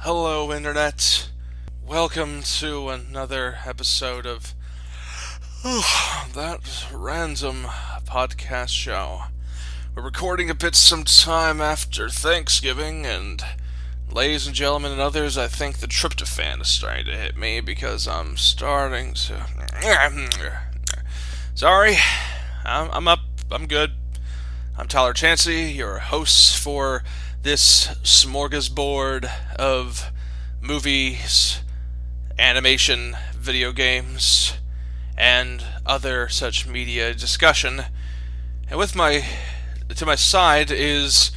Hello, Internet. Welcome to another episode of that random podcast show. We're recording a bit sometime after Thanksgiving, and ladies and gentlemen and others, I think the tryptophan is starting to hit me because I'm starting to... Sorry, I'm up, I'm good. I'm Tyler Chansey, your host for this smorgasbord of movies, animation, video games, and other such media discussion. And to my side is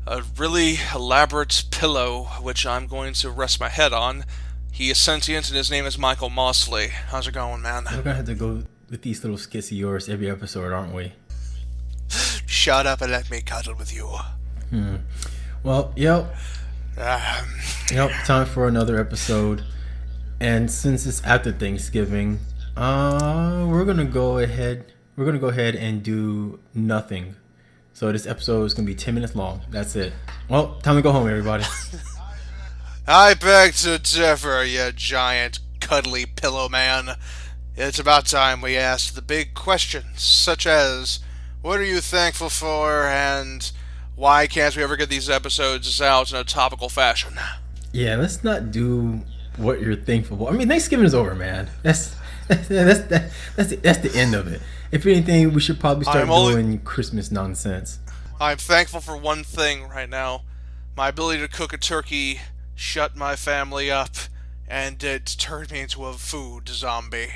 a really elaborate pillow which I'm going to rest my head on. He is sentient and his name is Michael Mosley. How's it going, man? We're gonna have to go with these little skits of yours every episode, aren't we? Shut up and let me cuddle with you. Well, time for another episode. And since it's after Thanksgiving, we're gonna go ahead and do nothing. So this episode is gonna be 10 minutes long. That's it. Well, time to go home, everybody. I beg to differ, you giant cuddly pillow man. It's about time we asked the big questions, such as, what are you thankful for, and why can't we ever get these episodes out in a topical fashion? Yeah, let's not do what you're thankful for. I mean, Thanksgiving is over, man. That's the end of it. If anything, we should probably start doing Christmas nonsense. I'm thankful for one thing right now. My ability to cook a turkey shut my family up, and it turned me into a food zombie.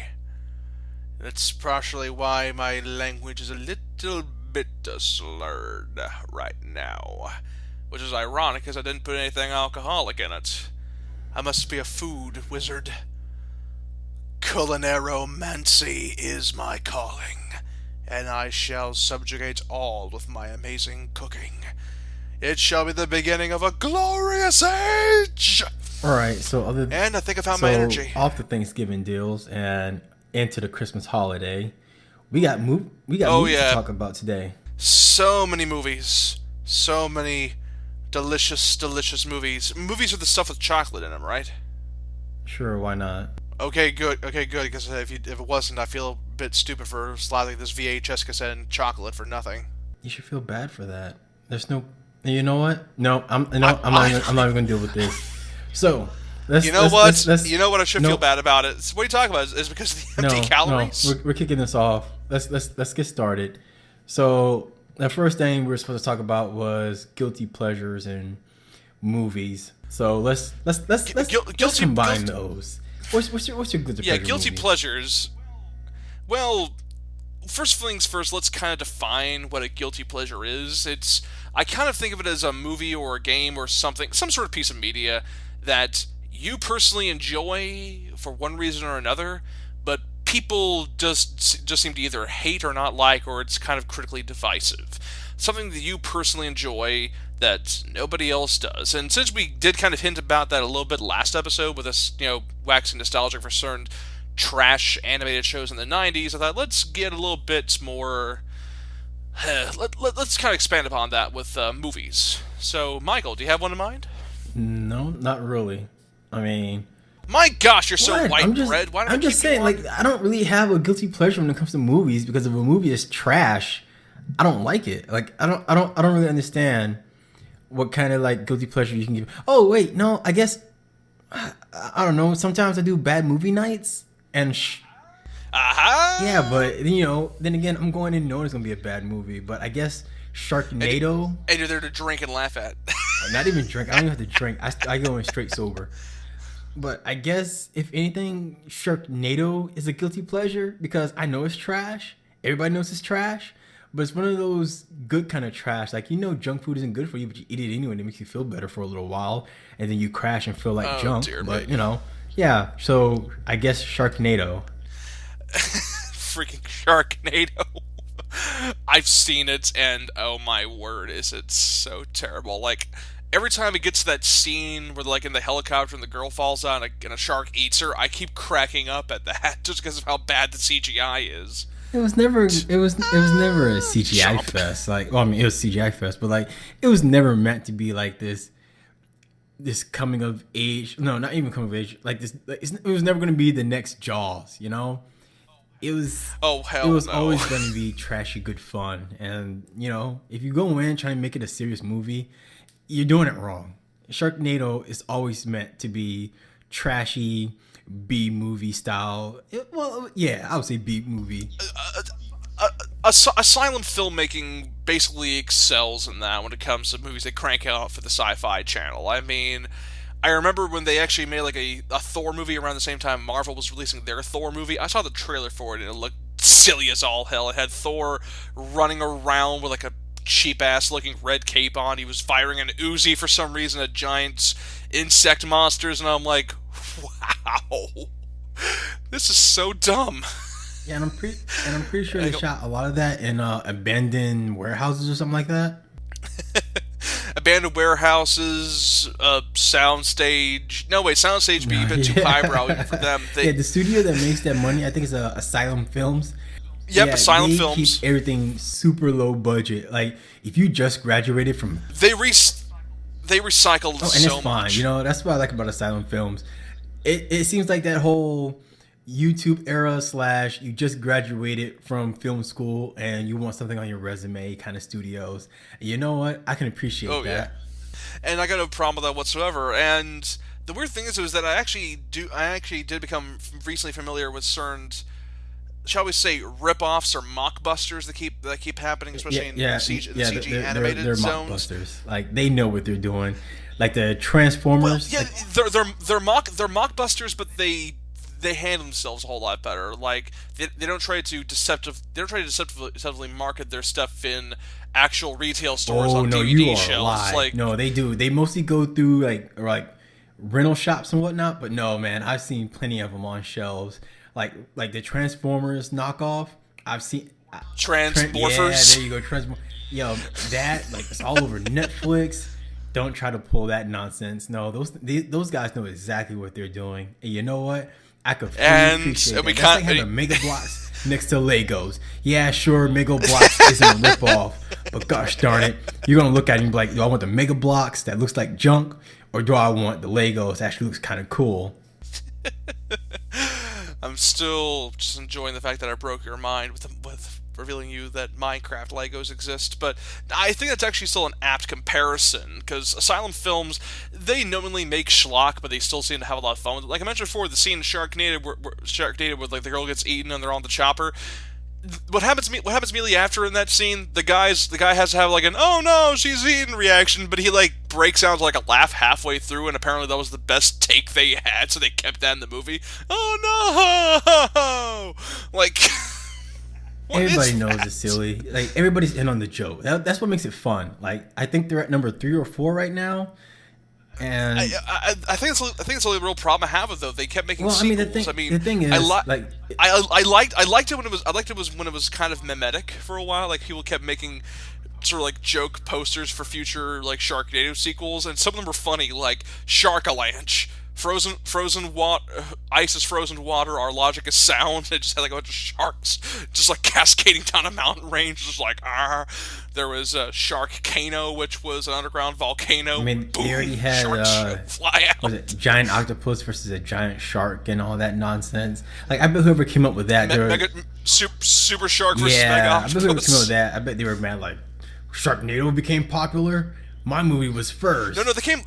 That's partially why my language is a little bit slurred right now. Which is ironic, because I didn't put anything alcoholic in it. I must be a food wizard. Culinaromancy is my calling, and I shall subjugate all with my amazing cooking. It shall be the beginning of a glorious age! Alright, and I think I found my energy. Off the Thanksgiving deals and into the Christmas holiday, we got movies to talk about today. So many movies. So many delicious movies. Movies with the stuff with chocolate in them, right? Sure, why not? Okay, good. Because if it wasn't, I feel a bit stupid for slapping this VHS cassette in chocolate for nothing. You should feel bad for that. There's no... You know what? No, I'm not even going to deal with this. So... You know what I should feel bad about it? What are you talking about? Is because of the empty calories? No, we're kicking this off. Let's get started. So the first thing we were supposed to talk about was guilty pleasures in movies. So let's combine those. What's your guilty pleasure? Yeah, guilty pleasures. Well, first things first. Let's kind of define what a guilty pleasure is. I kind of think of it as a movie or a game or something, some sort of piece of media that you personally enjoy for one reason or another, but people just seem to either hate or not like, or it's kind of critically divisive. Something that you personally enjoy that nobody else does. And since we did kind of hint about that a little bit last episode with us, waxing nostalgic for certain trash animated shows in the 90s, I thought let's get a little bit more... let's kind of expand upon that with movies. So, Michael, do you have one in mind? No, not really. I mean, my gosh, you're so white bread. Why don't I'm just saying, I don't really have a guilty pleasure when it comes to movies, because if a movie is trash, I don't like it. Like, I don't really understand what kind of guilty pleasure you can give. Oh wait, no, I guess I don't know. Sometimes I do bad movie nights and. Yeah, but then again, I'm going in knowing it's gonna be a bad movie. But I guess Sharknado. And you're there to drink and laugh at. Not even drink. I don't even have to drink. I go in straight sober. But I guess, if anything, Sharknado is a guilty pleasure because I know it's trash. Everybody knows it's trash. But it's one of those good kind of trash. Junk food isn't good for you, but you eat it anyway and it makes you feel better for a little while. And then you crash and feel like junk. But, yeah. So I guess Sharknado. Freaking Sharknado. I've seen it, and oh my word, is it so terrible. Every time it gets to that scene where they're in the helicopter and the girl falls out and a shark eats her, I keep cracking up at that just because of how bad the CGI is. It was never a CGI fest. It was CGI fest, but it was never meant to be like this this coming of age. No, not even coming of age. Like this, like, it was never gonna be the next Jaws. You know, it was. Oh It hell was no. always gonna be trashy good fun, and you know, if you go in trying to make it a serious movie, you're doing it wrong. Sharknado is always meant to be trashy B movie style. Well, yeah, I would say B movie. Asylum filmmaking basically excels in that when it comes to movies they crank out for the Sci-Fi Channel. I mean, I remember when they actually made like a Thor movie around the same time Marvel was releasing their Thor movie. I saw the trailer for it and it looked silly as all hell. It had Thor running around with like a cheap ass looking red cape on. He was firing an Uzi for some reason at giant insect monsters, and I'm like, wow, this is so dumb. Yeah, and I'm pretty sure I they go, shot a lot of that in abandoned warehouses or something like that. abandoned warehouses, soundstage. No, wait, soundstage be a bit too Yeah. highbrow even for them. Yeah, the studio that makes that money, I think it's Asylum Films. Yep, Yeah, Asylum they Films. keep everything super low budget. Like if you just graduated from, They re- they recycled oh, and so it's fine. much. You know, that's what I like about Asylum Films. It seems like that whole YouTube era slash you just graduated from film school and you want something on your resume kind of studios. And you know what? I can appreciate Oh yeah, that. and I got no problem with that whatsoever. And the weird thing is that I actually did become recently familiar with certain, shall we say, rip-offs or mockbusters that keep happening, especially in the CG animated they're zones. mockbusters. Like they know what they're doing. Like the Well, Transformers. yeah, Like, they're mockbusters, but they handle themselves a whole lot better. Like they don't try to deceptively market their stuff in actual retail stores oh on no, DVD you are shelves. alive. Like No, they do. They mostly go through like rental shops and whatnot. But no, man, I've seen plenty of them on shelves. Like the Transformers knockoff. I've seen. Yeah, Transmorphers. there you go. Yo, that like it's all over Netflix. Don't try to pull that nonsense. No, those guys know exactly what they're doing. And you know what? I could fully And appreciate that. we That's like can't. having Mega Blocks next to Legos. Yeah, sure, Mega Blocks isn't a ripoff, but gosh darn it, you're gonna look at it and be like, do I want the Mega Blocks that looks like junk, or do I want the Legos that actually looks kind of cool? I'm still just enjoying the fact that I broke your mind with revealing you that Minecraft Legos exist, but I think that's actually still an apt comparison, because Asylum Films, they nominally make schlock, but they still seem to have a lot of fun with it. Like I mentioned before, the scene in Sharknado where like the girl gets eaten and they're on the chopper. What happens immediately after in that scene? The guy has to have like an "oh no, she's eaten" reaction, but he like breaks out into like a laugh halfway through, and apparently that was the best take they had, so they kept that in the movie. Oh no! Like, what is Everybody knows that? it's silly. Like everybody's in on the joke. That's what makes it fun. Like I think they're at number 3 or 4 right now, and I think it's the only real problem I have with it, though. They kept making well, I mean sequels. the thing is like I liked it when it was kind of mimetic for a while. Like people kept making sort of like joke posters for future like Sharknado sequels, and some of them were funny, like Sharkalanche. Frozen water, ice is frozen water. Our logic is sound. It just had like a bunch of sharks, just like cascading down a mountain range, just like ah. There was Sharkcano, which was an underground volcano. I mean Boom, they already had sharks fly out. was it giant octopus versus a giant shark and all that nonsense. Like I bet whoever came up with that, they were, Super Shark versus Mega yeah, I bet whoever came up Octopus. with that, I bet they were mad like Sharknado became popular. My movie was first. No, they came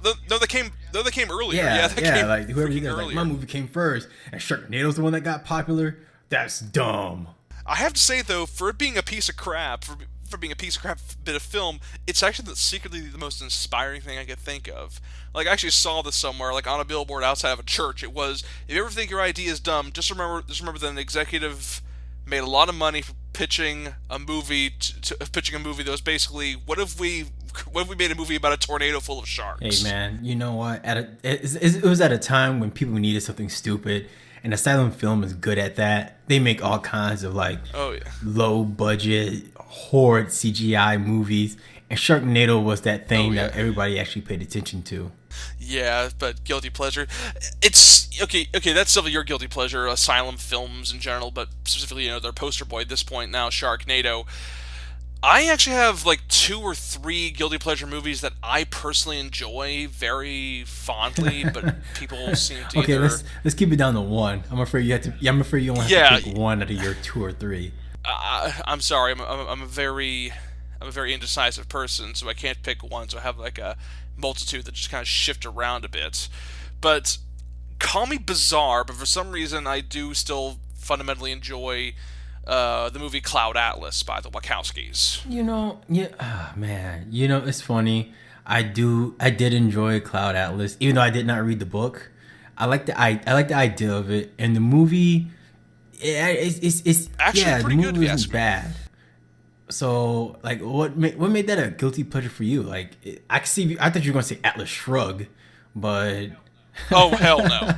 earlier. Yeah, they yeah, came like whoever you freaking guys like, earlier. my movie came first, and Sharknado's the one that got popular. That's dumb. I have to say though, for it being a piece of crap, for being a piece of crap bit of film, it's actually secretly the most inspiring thing I could think of. Like I actually saw this somewhere, like on a billboard outside of a church. It was, if you ever think your idea is dumb, just remember that an executive made a lot of money for pitching a movie pitching a movie that was basically what if we made a movie about a tornado full of Hey sharks? man, you know what? It was at a time when people needed something stupid, and Asylum Film is good at that. They make all kinds of like Oh yeah. low budget, horrid CGI movies, and Sharknado was that thing Oh, yeah. that everybody actually paid attention to. Yeah, but guilty pleasure. It's okay. Okay, that's still your guilty pleasure. Asylum Films in general, but specifically, their poster boy at this point now, Sharknado. I actually have like two or three guilty pleasure movies that I personally enjoy very fondly, but people seem to Okay, either. let's keep it down to one. I'm afraid you have to. Yeah, I'm afraid you only have to Yeah, pick one out of your two or three. I'm sorry. I'm a very indecisive person, so I can't pick one. So I have like a multitude that just kind of shift around a bit. But call me bizarre, but for some reason I do still fundamentally enjoy the movie Cloud Atlas by the Wachowskis. Yeah, man. It's funny. I did enjoy Cloud Atlas, even though I did not read the book. I like the idea of it, and the movie. It's Actually, yeah, the pretty good if movie you wasn't ask me. bad. So like, what made that a guilty pleasure for you? Like, I can see. I thought you were gonna say Atlas Shrugged, but Oh hell no. yeah,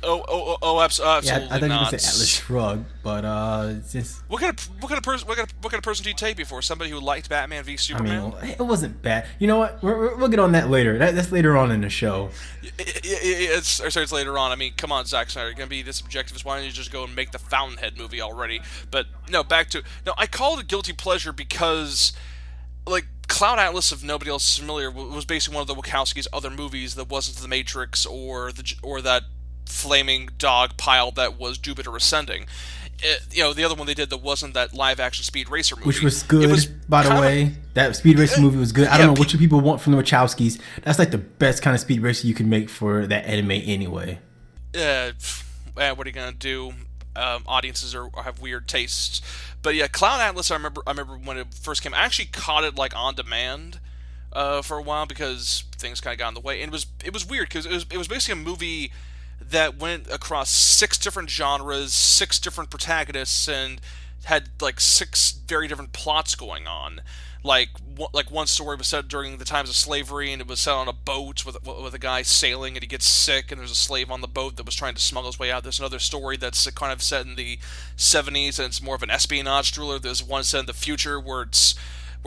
I Absolutely thought you were gonna say not. Atlas Shrugged. But since What kind of person do you take me for? Somebody who liked Batman v I mean, Superman? it wasn't bad. You know what? We'll get on that later. That's later on in the show. It's later on. I mean, come on, Zack Snyder, you're gonna be this objective. Why don't you just go and make the Fountainhead movie already? But no, back to no. I call it a guilty pleasure because like Cloud Atlas, if nobody else is familiar, was basically one of the Wachowskis' other movies that wasn't The Matrix or that flaming dog pile that was Jupiter Ascending. The other one they did that wasn't that live action Speed Racer Which movie. was It was good, by the kind of way. That Speed Racer movie was good. I don't yeah, know what you people want from the Wachowskis. That's like the best kind of Speed Racer you can make for that anime anyway. what are you gonna do? Audiences have weird tastes, but yeah, Cloud Atlas. I remember when it first came. I actually caught it like on demand for a while because things kind of got in the way, and it was weird because it was basically a movie that went across six different genres, six different protagonists, and had like six very different plots going on. Like one story was set during the times of slavery, and it was set on a boat with a guy sailing, and he gets sick, and there's a slave on the boat that was trying to smuggle his way out. There's another story that's kind of set in the 70s, and it's more of an espionage thriller. There's one set in the future where it's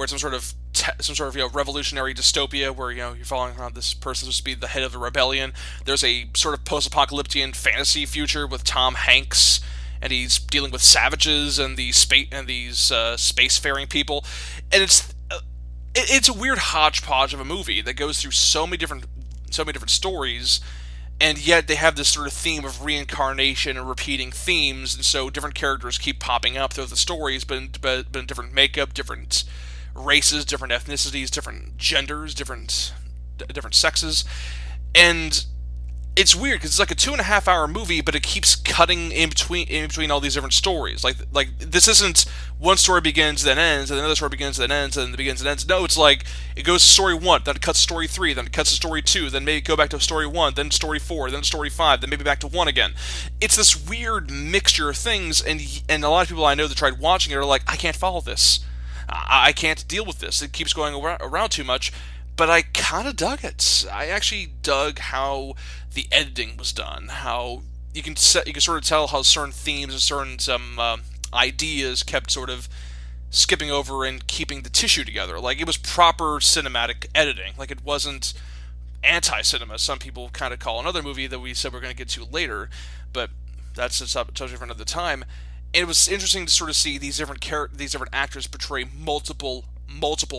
some sort of revolutionary dystopia where you're following around this person supposed to be the head of a rebellion. There's a sort of post-apocalyptic fantasy future with Tom Hanks, and he's dealing with savages and these spacefaring people, and it's a weird hodgepodge of a movie that goes through so many different stories, and yet they have this sort of theme of reincarnation and repeating themes, and so different characters keep popping up throughout the stories, but in different makeup, different races, different ethnicities, different genders, different sexes, and it's weird because it's like a 2.5 hour movie, but it keeps cutting in between all these different stories. Like this isn't one story begins then ends, and another story begins then ends, and then begins and ends. No, it's like it goes to story one, then it cuts to story three, then it cuts to story two, then maybe go back to story one, then story four, then story five, then maybe back to one again. It's this weird mixture of things, and a lot of people I know that tried watching it are like, I can't follow this. I can't deal with this. It keeps going around too much. But I kind of dug it. I actually dug how the editing was done. How you can sort of tell how certain themes and certain ideas kept sort of skipping over and keeping the tissue together. Like it was proper cinematic editing. Like it wasn't anti-cinema. Some people kind of call another movie that we said we're going to get to later, but that's a subject for another time. And it was interesting to sort of see these different actors portray multiple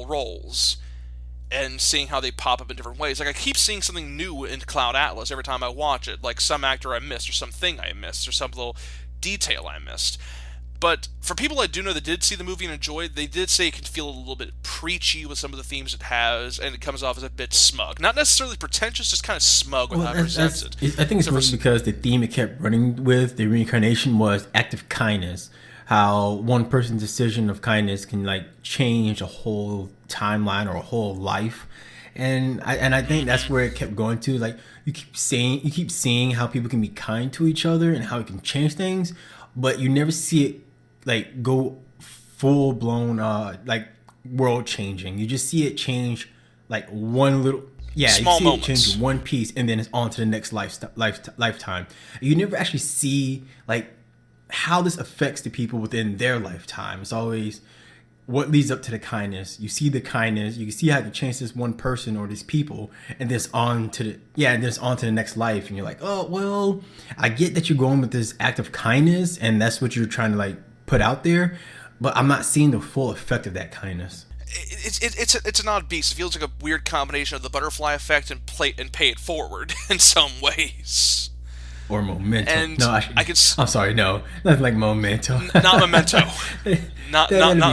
roles and seeing how they pop up in different ways. Like I keep seeing something new in Cloud Atlas every time I watch it, like some actor I missed, or something I missed, or some little detail I missed. But for people I do know that did see the movie and enjoyed, they did say it can feel a little bit preachy with some of the themes it has, and it comes off as a bit smug. Not necessarily pretentious, just kind of smug with Well, how it presents it. I think it's So for, mostly because the theme it kept running with the reincarnation was act of kindness. How one person's decision of kindness can like change a whole timeline or a whole life, and I think that's where it kept going to. Like you keep seeing how people can be kind to each other and how it can change things, but you never see it like go full blown like world changing. You just see it change like one little, yeah, you small see it change moments. one piece and then it's on to the next lifetime. You never actually see like how this affects the people within their lifetime. It's always what leads up to the kindness. You see the kindness, you can see how it can change this one person or these people, and then it's on to the next life. And you're like, oh well, I get that you're going with this act of kindness, and that's what you're trying to like put out there. but I'm not seeing the full effect of that kindness. It's an odd beast. It feels like a weird combination of the butterfly effect and pay it forward in some ways. Or Memento. And No, I could I'm sorry, no, nothing like Memento. not Memento, not That'd be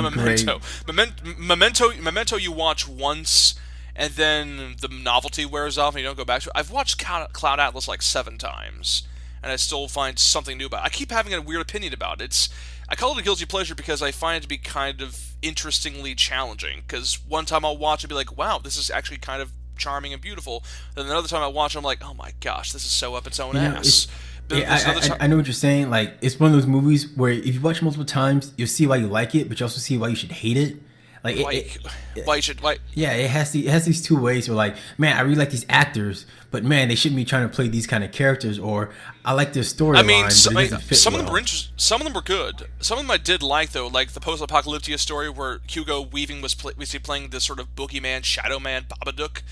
Memento. great. Memento. You watch once, and then the novelty wears off, and you don't go back to it. I've watched Cloud Atlas like 7 times, and I still find something new about it. I keep having a weird opinion about it. I call it a guilty pleasure because I find it to be kind of interestingly challenging. Because one time I'll watch and be like, wow, this is actually kind of charming and beautiful. Then another time I watch, I'm like, oh my gosh, this is so up its own ass. But Yeah, there's another I know what you're saying. Like, it's one of those movies where if you watch it multiple times, you'll see why you like it, but you also see why you should hate it. Like, why you should why yeah, it has these two ways where, like, man, I really like these actors, but man, they shouldn't be trying to play these kind of characters, or I like their storyline, I mean, but it doesn't fit some of well. them were some of them were good. Some of them I did like though, like the post-apocalyptic story where Hugo Weaving was playing this sort of boogeyman, shadow man, Babadook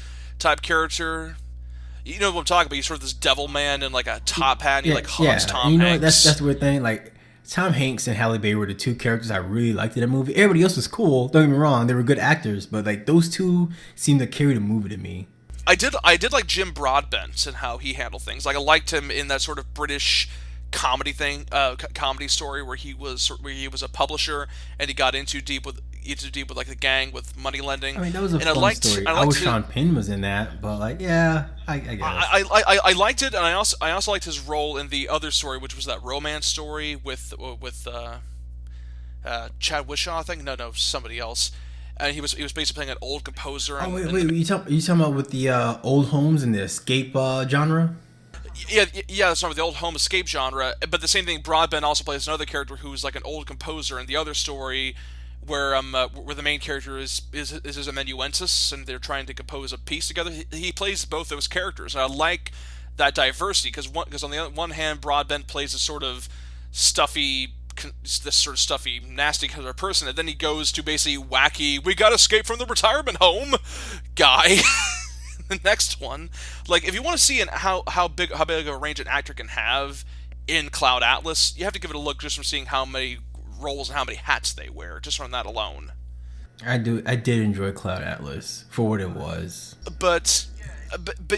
type character. You know what I'm talking about? He's sort of this devil man in like a top hat, and he like hugs Tom And you know Hanks. what? That's the weird thing. Like, Tom Hanks and Halle Berry were the two characters I really liked in the movie. Everybody else was cool. Don't get me wrong; they were good actors, but like those two seemed to carry the movie to me. I did like Jim Broadbent and how he handled things. Like I liked him in that sort of British comedy thing, comedy story where he was a publisher and he got into deep with like the gang with money lending. I mean, that was a and fun story. I wish Sean Penn was in that, but like, yeah, I guess. I liked it, and I also liked his role in the other story, which was that romance story with Chad Wishaw, I think. No, somebody else. And he was basically playing an old composer. Oh wait, you talking about with the old homes and the escape genre? Yeah, that's not the old home escape genre. But the same thing, Broadbent also plays another character who's like an old composer in the other story, where the main character is his amanuensis, and they're trying to compose a piece together. He plays both those characters, and I like that diversity because on the one hand, Broadbent plays a sort of stuffy, nasty kind of person, and then he goes to basically wacky, we gotta escape from the retirement home guy. The next one, like if you want to see how big of a range an actor can have in Cloud Atlas, you have to give it a look just from seeing how many roles and how many hats they wear, just from that alone. I did enjoy Cloud Atlas for what it was. But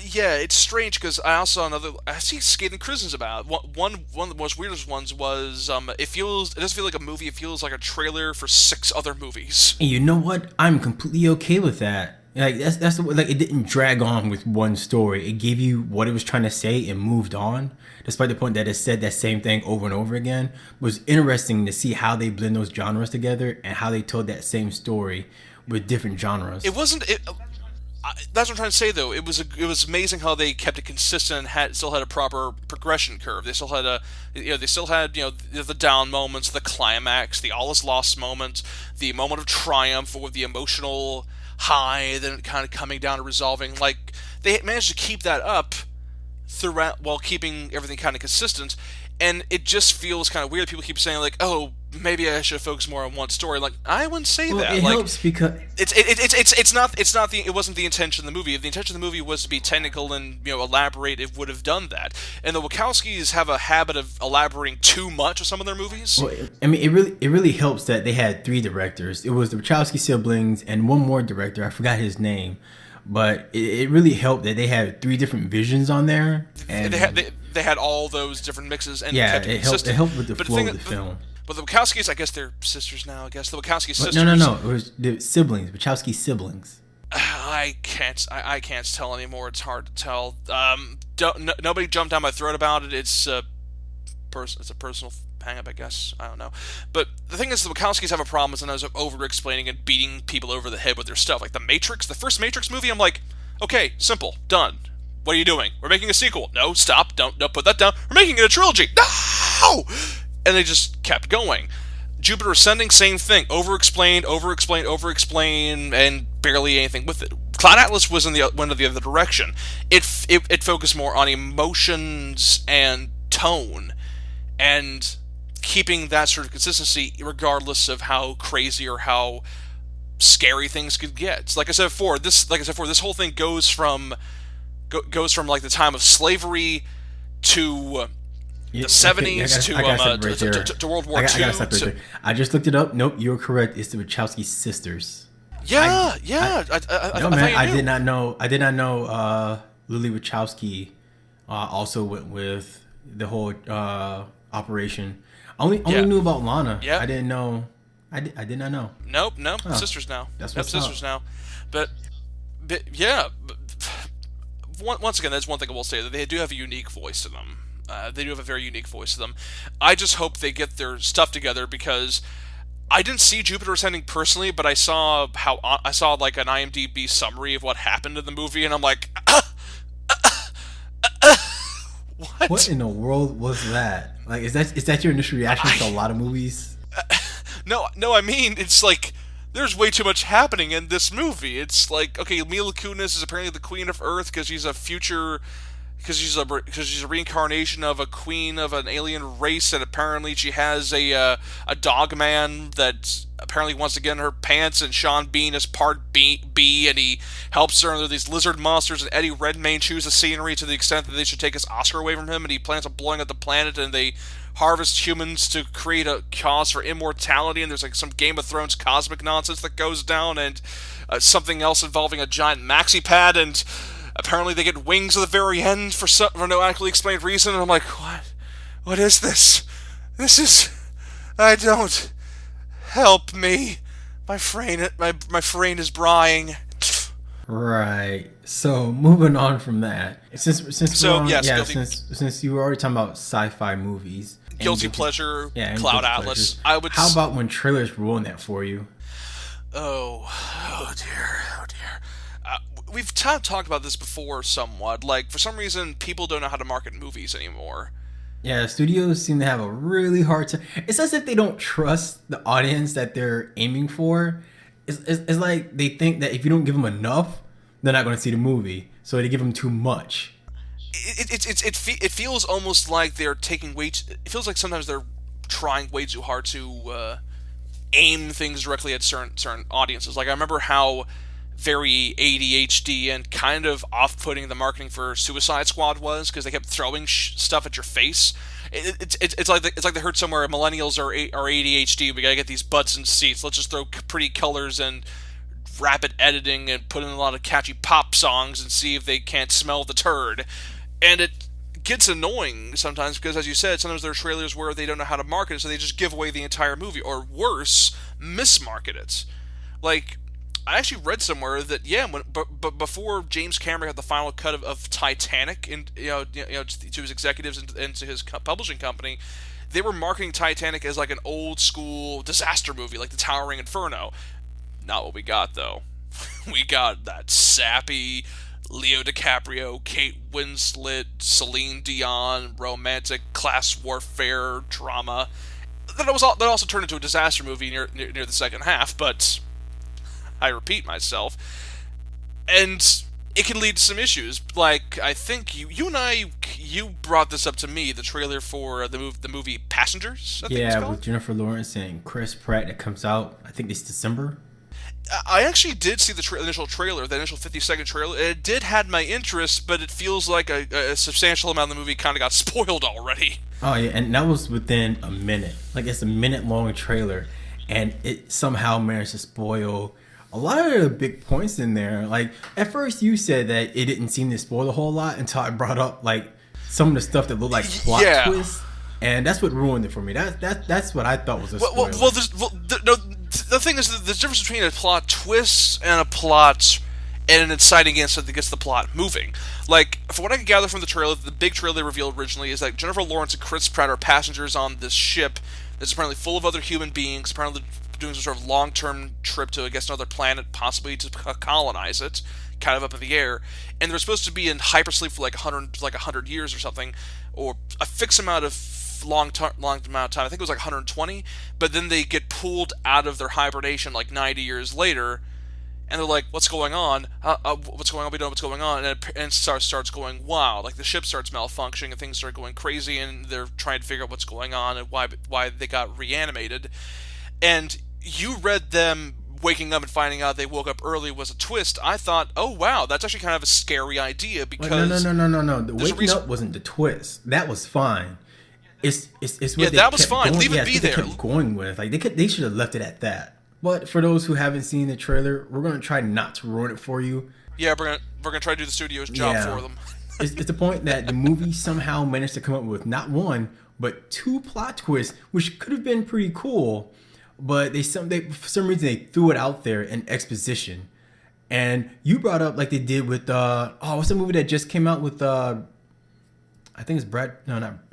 yeah, it's strange because I see scathing criticisms about it. One of the most weirdest ones was it doesn't feel like a movie. It feels like a trailer for 6 other movies. And you know what? I'm completely okay with that. Like that's the way, like, it didn't drag on with one story. It gave you what it was trying to say and moved on, despite the point that it said that same thing over and over again. It was interesting to see how they blend those genres together and how they told that same story with different genres. It wasn't. That's what I'm trying to say, though. It was amazing how they kept it consistent and still had a proper progression curve. They still had the down moments, the climax, the all is lost moment, the moment of triumph, or the emotional high, then kind of coming down to resolving. Like, they managed to keep that up throughout while keeping everything kind of consistent. And it just feels kind of weird. People keep saying like, "Oh, maybe I should focus more on one story." Like, I wouldn't say that. It like, helps because it wasn't the intention of the movie. If the intention of the movie was to be technical and elaborate, it would have done that. And the Wachowskis have a habit of elaborating too much with some of their movies. Well, I mean, it really helps that they had 3 directors. It was the Wachowski siblings and one more director. I forgot his name, but it really helped that they had 3 different visions on there. And they had all those different mixes and yeah, kept it consistent. It helped with the flow of the film. But the Wachowskis, I guess they're sisters now. I guess the Wachowski sisters. No. It was the siblings, Wachowski siblings. I can't tell anymore. It's hard to tell. Nobody jumped down my throat about it. It's a personal hang-up, I guess. I don't know. But the thing is, the Wachowskis have a problem sometimes of over-explaining and beating people over the head with their stuff. Like the Matrix, the first Matrix movie, I'm like, okay, simple, done. What are you doing? We're making a sequel. No, stop. Don't put that down. We're making it a trilogy. No! And they just kept going. Jupiter Ascending, same thing. Over-explained, and barely anything with it. Cloud Atlas went in the other direction. It focused more on emotions and tone, and keeping that sort of consistency regardless of how crazy or how scary things could get. Like I said before, this whole thing goes from like the time of slavery to Yeah, the okay, yeah, '70s to I gotta stop right there. to World War I gotta II. stop right there. I just looked it up. Nope, you're correct. It's the Wachowski sisters. Yeah, I yeah. I no thought man, you I knew. did not know. I did not know. Lily Wachowski also went with the whole operation. Only Yeah, knew about Lana. yeah. I didn't know. I did not know. Nope. Huh, Sisters now. that's Yep, what's up. sisters now. But, yeah. Once again, that's one thing I will say, that they do have a unique voice to them. They do have a very unique voice to them. I just hope they get their stuff together, because I didn't see Jupiter Ascending personally, but I saw like an IMDb summary of what happened in the movie, and I'm like, What what? in the world was that? Like, is that your initial reaction to a lot of movies? No. I mean, it's like there's way too much happening in this movie. It's like, okay, Mila Kunis is apparently the Queen of Earth because she's a reincarnation of a queen of an alien race, and apparently she has a dog man that apparently wants to get in her pants, and Sean Bean is part B, and he helps her, and there are these lizard monsters, and Eddie Redmayne chews the scenery to the extent that they should take his Oscar away from him, and he plans on blowing up the planet, and they harvest humans to create a cause for immortality, and there's like some Game of Thrones cosmic nonsense that goes down, and something else involving a giant maxi pad, and apparently they get wings at the very end for no adequately explained reason, and I'm like, what? What is this? This is... I don't... Help me. My brain is brain. Right. So moving on from that, since So, we're on, yes, yeah, guilty- since you were already talking about sci-fi movies, and Guilty pleasure, yeah, and Cloud guilty Atlas. pleasures, how about when trailers ruin that for you? Oh dear. We've talked about this before somewhat. Like, for some reason, people don't know how to market movies anymore. Yeah, studios seem to have a really hard time. It's as if they don't trust the audience that they're aiming for. It's like they think that if you don't give them enough, they're not going to see the movie. So they give them too much. It feels almost like they're taking it feels like sometimes they're trying way too hard to aim things directly at certain audiences. Like, I remember how very ADHD and kind of off-putting the marketing for Suicide Squad was, because they kept throwing stuff at your face. It's like they heard somewhere millennials are ADHD. We gotta get these butts in seats. Let's just throw pretty colors and rapid editing and put in a lot of catchy pop songs and see if they can't smell the turd. And it gets annoying sometimes because, as you said, sometimes there are trailers where they don't know how to market it, so they just give away the entire movie, or worse, mismarket it. Like, I actually read somewhere that but before James Cameron got the final cut of Titanic, and to his executives and to his publishing company, they were marketing Titanic as like an old school disaster movie, like the Towering Inferno. Not what we got, though. We got that sappy Leo DiCaprio, Kate Winslet, Celine Dion romantic class warfare drama that also turned into a disaster movie near the second half, but I repeat myself, and it can lead to some issues. Like, I think you brought this up to me, the trailer for the movie Passengers, I think it's Yeah, called. with Jennifer Lawrence and Chris Pratt that comes out, I think this December. I actually did see the initial trailer, the initial 50-second trailer. It did had my interest, but it feels like a substantial amount of the movie kind of got spoiled already. Oh yeah, and that was within a minute. Like, it's a minute-long trailer, and it somehow managed to spoil a lot of the big points in there. Like, at first you said that it didn't seem to spoil a whole lot until I brought up like some of the stuff that looked like plot Yeah. twists, and that's what ruined it for me. That's what I thought was a spoiler. The thing is, the difference between a plot twist and a plot and an inciting incident that gets the plot moving. Like, from what I can gather from the trailer, the big trailer they revealed originally is that Jennifer Lawrence and Chris Pratt are passengers on this ship that's apparently full of other human beings, apparently doing some sort of long-term trip to, I guess, another planet, possibly to colonize it, kind of up in the air. And they're supposed to be in hypersleep for like 100 years or something, or a fixed amount of long amount of time. I think it was like 120, but then they get pulled out of their hibernation like 90 years later, and they're like, "What's going on? What's going on? We don't know what's going on." And it starts going wild. Like, the ship starts malfunctioning and things start going crazy, and they're trying to figure out what's going on and why they got reanimated. And you read them waking up and finding out they woke up early was a twist. I thought, oh wow, that's actually kind of a scary idea, because no. The waking up wasn't the twist. That was fine. It's Yeah, what they that was kept fine. going. Leave Yeah, it it's be what they there. kept going with. Like they should have left it at that. But for those who haven't seen the trailer, we're gonna try not to ruin it for you. Yeah, we're gonna try to do the studio's job Yeah, for them. it's the point that the movie somehow managed to come up with not one but two plot twists, which could have been pretty cool, but they for some reason they threw it out there in exposition. And you brought up like they did with what's the movie that just came out with I think it's Brad. No, not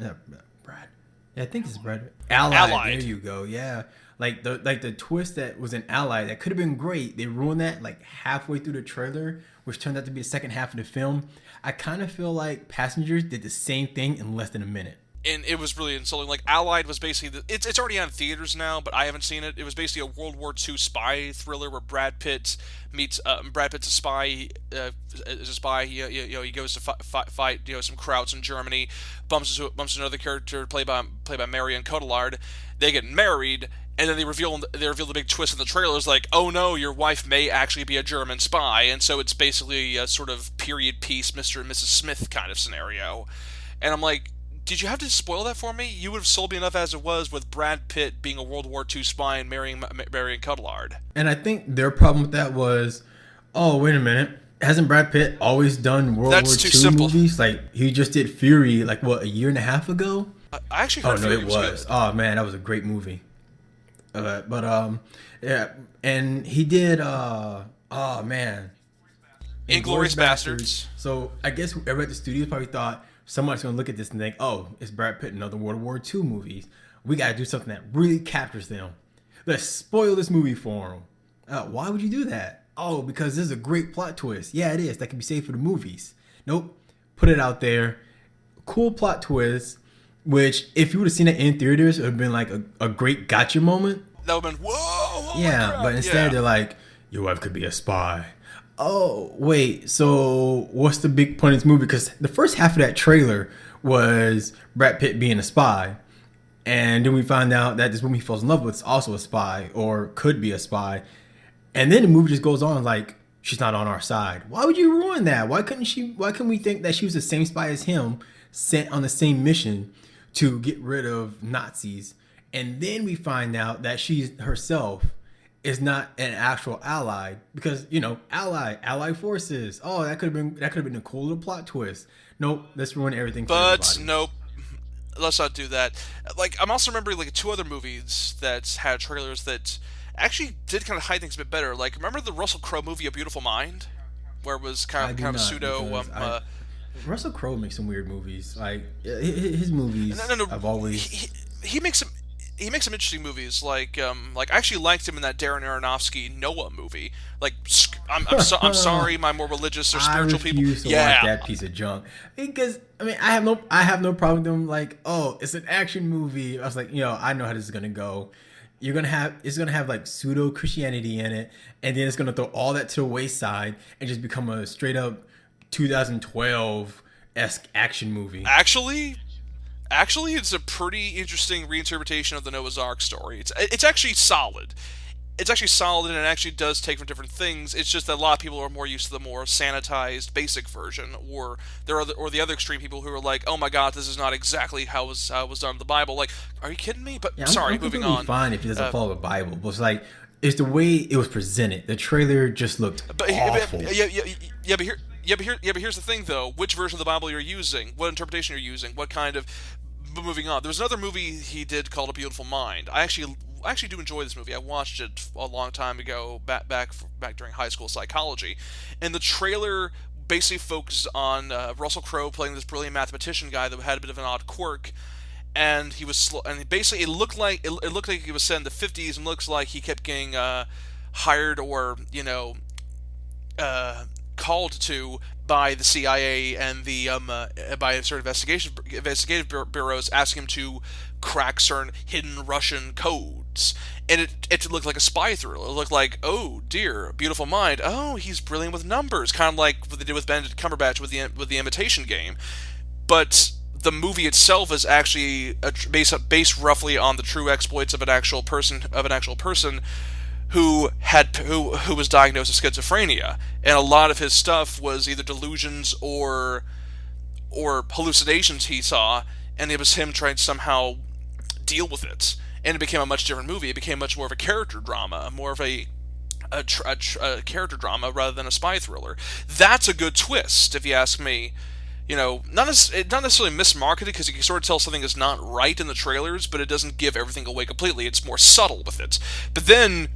Brad. Yeah, I think it's Brad. Allied. Allied. There you go. Yeah, like the twist that was in Allied that could have been great. They ruined that like halfway through the trailer, which turned out to be the second half of the film. I kind of feel like Passengers did the same thing in less than a minute. And it was really insulting. Like Allied was basically it's already on theaters now, but I haven't seen it. It was basically a World War II spy thriller where Brad Pitt's a spy, is a spy. He goes to fight some Krauts in Germany, bumps into another character played by Marion Cotillard. They get married, and then they reveal the big twist in the trailers, like, oh no, your wife may actually be a German spy, and so it's basically a sort of period piece Mr. and Mrs. Smith kind of scenario. And I'm like, did you have to spoil that for me? You would have sold me enough as it was with Brad Pitt being a World War II spy and marrying Marion Cotillard. And I think their problem with that was, oh wait a minute, hasn't Brad Pitt always done World That's War too II simple. movies? Like he just did Fury, like what, a year and a half ago? I actually Oh heard no, Fury it was was. good. Oh man, that was a great movie. Yeah, and he did. Oh man, Inglourious Bastards. So I guess whoever at the studios probably thought somebody's gonna look at this and think, oh, it's Brad Pitt in another World War II movies. We gotta do something that really captures them. Let's spoil this movie for them. Why would you do that? Oh, because this is a great plot twist. Yeah, it is. That can be saved for the movies. Nope. Put it out there. Cool plot twist. Which, if you would have seen it in theaters, it would have been like a great gotcha moment. That would have been, whoa! Oh my Yeah, crap. but instead Yeah. they're like, your wife could be a spy. Oh, wait, so what's the big point of this movie? Because the first half of that trailer was Brad Pitt being a spy. And then we find out that this woman he falls in love with is also a spy, or could be a spy. And then the movie just goes on like, she's not on our side. Why would you ruin that? Why couldn't we think that she was the same spy as him, sent on the same mission to get rid of Nazis? And then we find out that she's herself is not an actual ally, because allied forces. Oh, that could have been a cool little plot twist. Nope, let's ruin everything for But everybody. nope, let's not do that. Like, I'm also remembering like two other movies that had trailers that actually did kind of hide things a bit better. Like, remember the Russell Crowe movie A Beautiful Mind, where it was I do kind of not, pseudo. because Russell Crowe makes some weird movies. Like his movies, no, I've always. he makes some interesting movies. Like I actually liked him in that Darren Aronofsky Noah movie. Like, I'm sorry, my more religious or spiritual I people. refuse to watch that piece of junk, because I mean I have no problem with them. Like, oh, it's an action movie. I was like, I know how this is gonna go. It's gonna have like pseudo Christianity in it, and then it's gonna throw all that to the wayside and just become a straight up 2012-esque action movie. Actually, it's a pretty interesting reinterpretation of the Noah's Ark story. It's actually solid. It's actually solid, and it actually does take from different things. It's just that a lot of people are more used to the more sanitized, basic version, or the other extreme people who are like, "Oh my God, this is not exactly how it was done in the Bible." Like, are you kidding me? But Yeah, sorry, I'm moving completely on. fine if it doesn't follow the Bible, but it's like it's the way it was presented. The trailer just looked awful. But here's the thing, though. Which version of the Bible you're using? What interpretation you're using? What kind of... But moving on. There was another movie he did called A Beautiful Mind. I actually do enjoy this movie. I watched it a long time ago, back during high school psychology. And the trailer basically focused on Russell Crowe playing this brilliant mathematician guy that had a bit of an odd quirk. And he was and basically it looked like he was set in the 50s, and looks like he kept getting hired or called to by the CIA and the by sort of investigative bureaus, asking him to crack certain hidden Russian codes. And it looked like a spy thriller. It looked like, oh dear, Beautiful Mind. Oh, he's brilliant with numbers, kind of like what they did with Benedict Cumberbatch with the Imitation Game. But the movie itself is actually based roughly on the true exploits of an actual person who was diagnosed with schizophrenia, and a lot of his stuff was either delusions or hallucinations he saw, and it was him trying to somehow deal with it, and it became a much different movie. It became much more of a character drama, more of a character drama rather than a spy thriller. That's a good twist, if you ask me. Not necessarily mismarketed, because you can sort of tell something is not right in the trailers, but it doesn't give everything away completely. It's more subtle with it. But then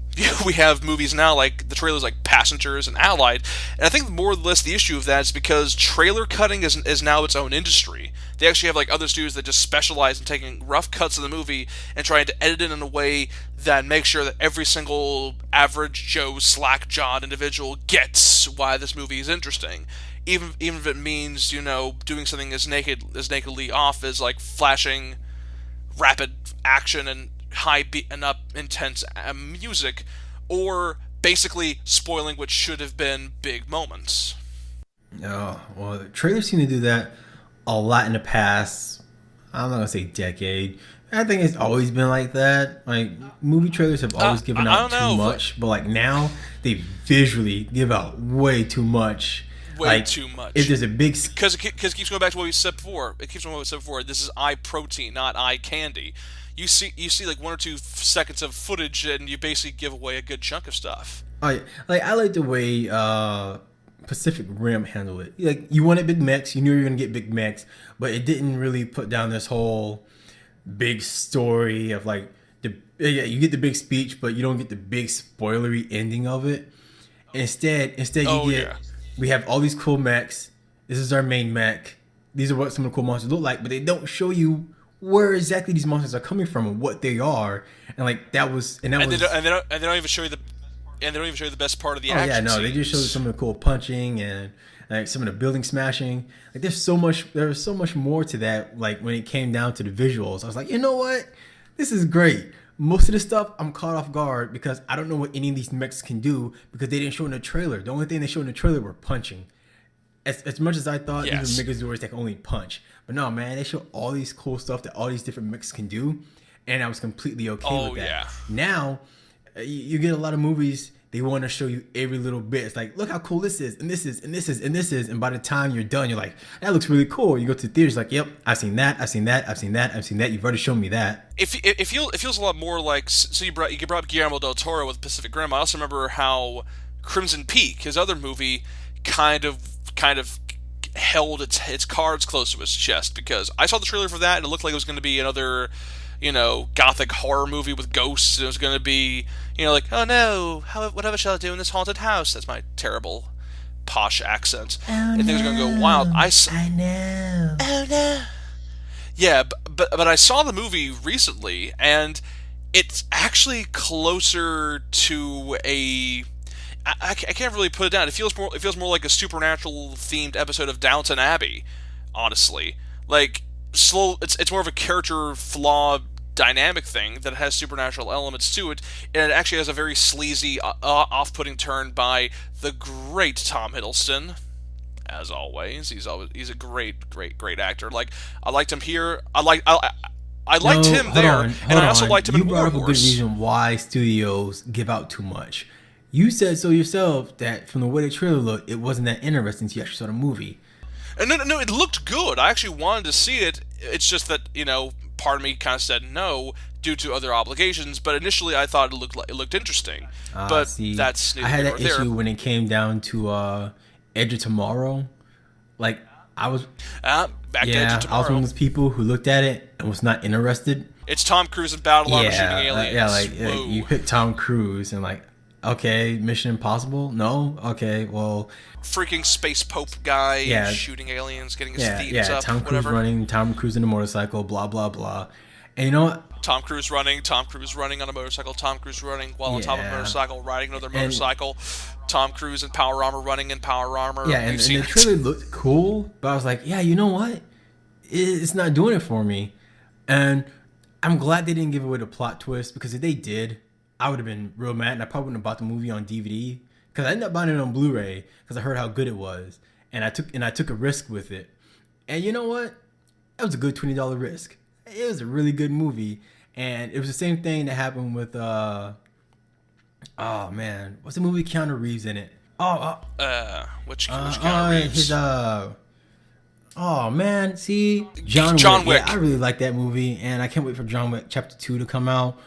we have movies now like the trailers like Passengers and Allied, and I think more or less the issue of that is because trailer cutting is now its own industry. They actually have like other studios that just specialize in taking rough cuts of the movie and trying to edit it in a way that makes sure that every single average Joe slack-jawed individual gets why this movie is interesting. Even if it means, doing something as nakedly off as like flashing rapid action and high beat and up intense music, or basically spoiling what should have been big moments. Oh, well, the trailers seem to do that a lot in the past. I'm not gonna say decade. I think it's always been like that. Like, movie trailers have always given out too much, but like now they visually give out way too much. Too much. If there's a big because it keeps going back to what we said before. This is eye protein, not eye candy. You see like 1 or 2 seconds of footage, and you basically give away a good chunk of stuff. I like the way Pacific Rim handled it. Like, you wanted big mechs, you knew you were gonna get big mechs, but it didn't really put down this whole big story of like you get the big speech, but you don't get the big spoilery ending of it. Instead we have all these cool mechs. This is our main mech. These are what some of the cool monsters look like, but they don't show you where exactly these monsters are coming from and what they are. And like they don't even show you the best part of the action. Yeah, no, they just show you some of the cool punching and like some of the building smashing. Like there was so much more to that. Like when it came down to the visuals, I was like, you know what? This is great. Most of the stuff I'm caught off guard because I don't know what any of these mechs can do because they didn't show in the trailer. The only thing they showed in the trailer were punching. As much as I thought these were Megazords that can only punch. But no, man, they show all these cool stuff that all these different mechs can do. And I was completely okay with that. Yeah. Now, you get a lot of movies, they want to show you every little bit. It's like, look how cool this is, and this is, and this is, and this is. And by the time you're done, you're like, that looks really cool. You go to the theaters, like, yep, I've seen that, I've seen that, I've seen that, I've seen that. You've already shown me that. It feels a lot more like, so you brought up Guillermo del Toro with Pacific Rim. I also remember how Crimson Peak, his other movie, kind of held its cards close to his chest, because I saw the trailer for that and it looked like it was going to be another gothic horror movie with ghosts. It was going to be, like, oh no, whatever shall I do in this haunted house? That's my terrible posh accent. Oh, and things are going to go wild. I know. Oh no. Yeah, but I saw the movie recently, and it's actually closer to a. I can't really put it down. It feels more like a supernatural themed episode of Downton Abbey, honestly. Like, it's more of a character flaw dynamic thing that has supernatural elements to it, and it actually has a very sleazy, off-putting turn by the great Tom Hiddleston. As always, he's a great actor. Like, I liked him here. I liked him there, and I also liked him in War You brought up Horse. a good reason why studios give out too much. You said so yourself that from the way the trailer looked, it wasn't that interesting until you actually saw the movie. And no, it looked good. I actually wanted to see it. It's just that, part of me kind of said no due to other obligations. But initially, I thought it looked interesting. But See, that's neither I had here that nor there. issue when it came down to Edge of Tomorrow. Like, I was Back to Edge of I was Tomorrow. one of those people who looked at it and was not interested. It's Tom Cruise in battle armor shooting aliens. Whoa. You pick Tom Cruise and like, okay, Mission Impossible? No? Okay, well... Freaking space pope guy shooting aliens, getting his feet up, Tom Cruise whatever. running, Tom Cruise in a motorcycle, blah, blah, blah. And you know what? Tom Cruise running on a motorcycle, Tom Cruise running while on top of a motorcycle, riding another motorcycle, Tom Cruise in power armor, running in power armor. Yeah, and the trailer looked cool, but I was like, yeah, you know what? It's not doing it for me. And I'm glad they didn't give away the plot twist, because if they did, I would have been real mad, and I probably wouldn't have bought the movie on DVD, because I ended up buying it on Blu-ray because I heard how good it was, and I took a risk with it. And you know what? That was a good $20 risk. It was a really good movie, and it was the same thing that happened with oh man, what's the movie with Keanu Reeves in it? Which Keanu Reeves? Oh man, see John Wick. John Yeah, Wick. I really like that movie, and I can't wait for John Wick Chapter 2 to come out.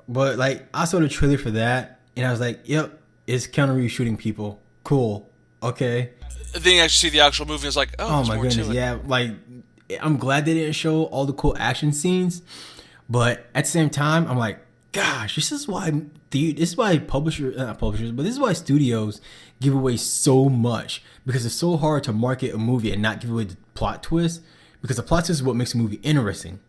But like, I saw the trailer for that, and I was like, "Yep, it's Keanu Reeves shooting people. Cool, okay." Then you actually see the actual movie, and it's like, oh, Oh there's my more goodness, to it. yeah. Like, I'm glad they didn't show all the cool action scenes, but at the same time, I'm like, gosh, this is why not publishers, but this is why studios give away so much because it's so hard to market a movie and not give away the plot twist because the plot twist is what makes a movie interesting.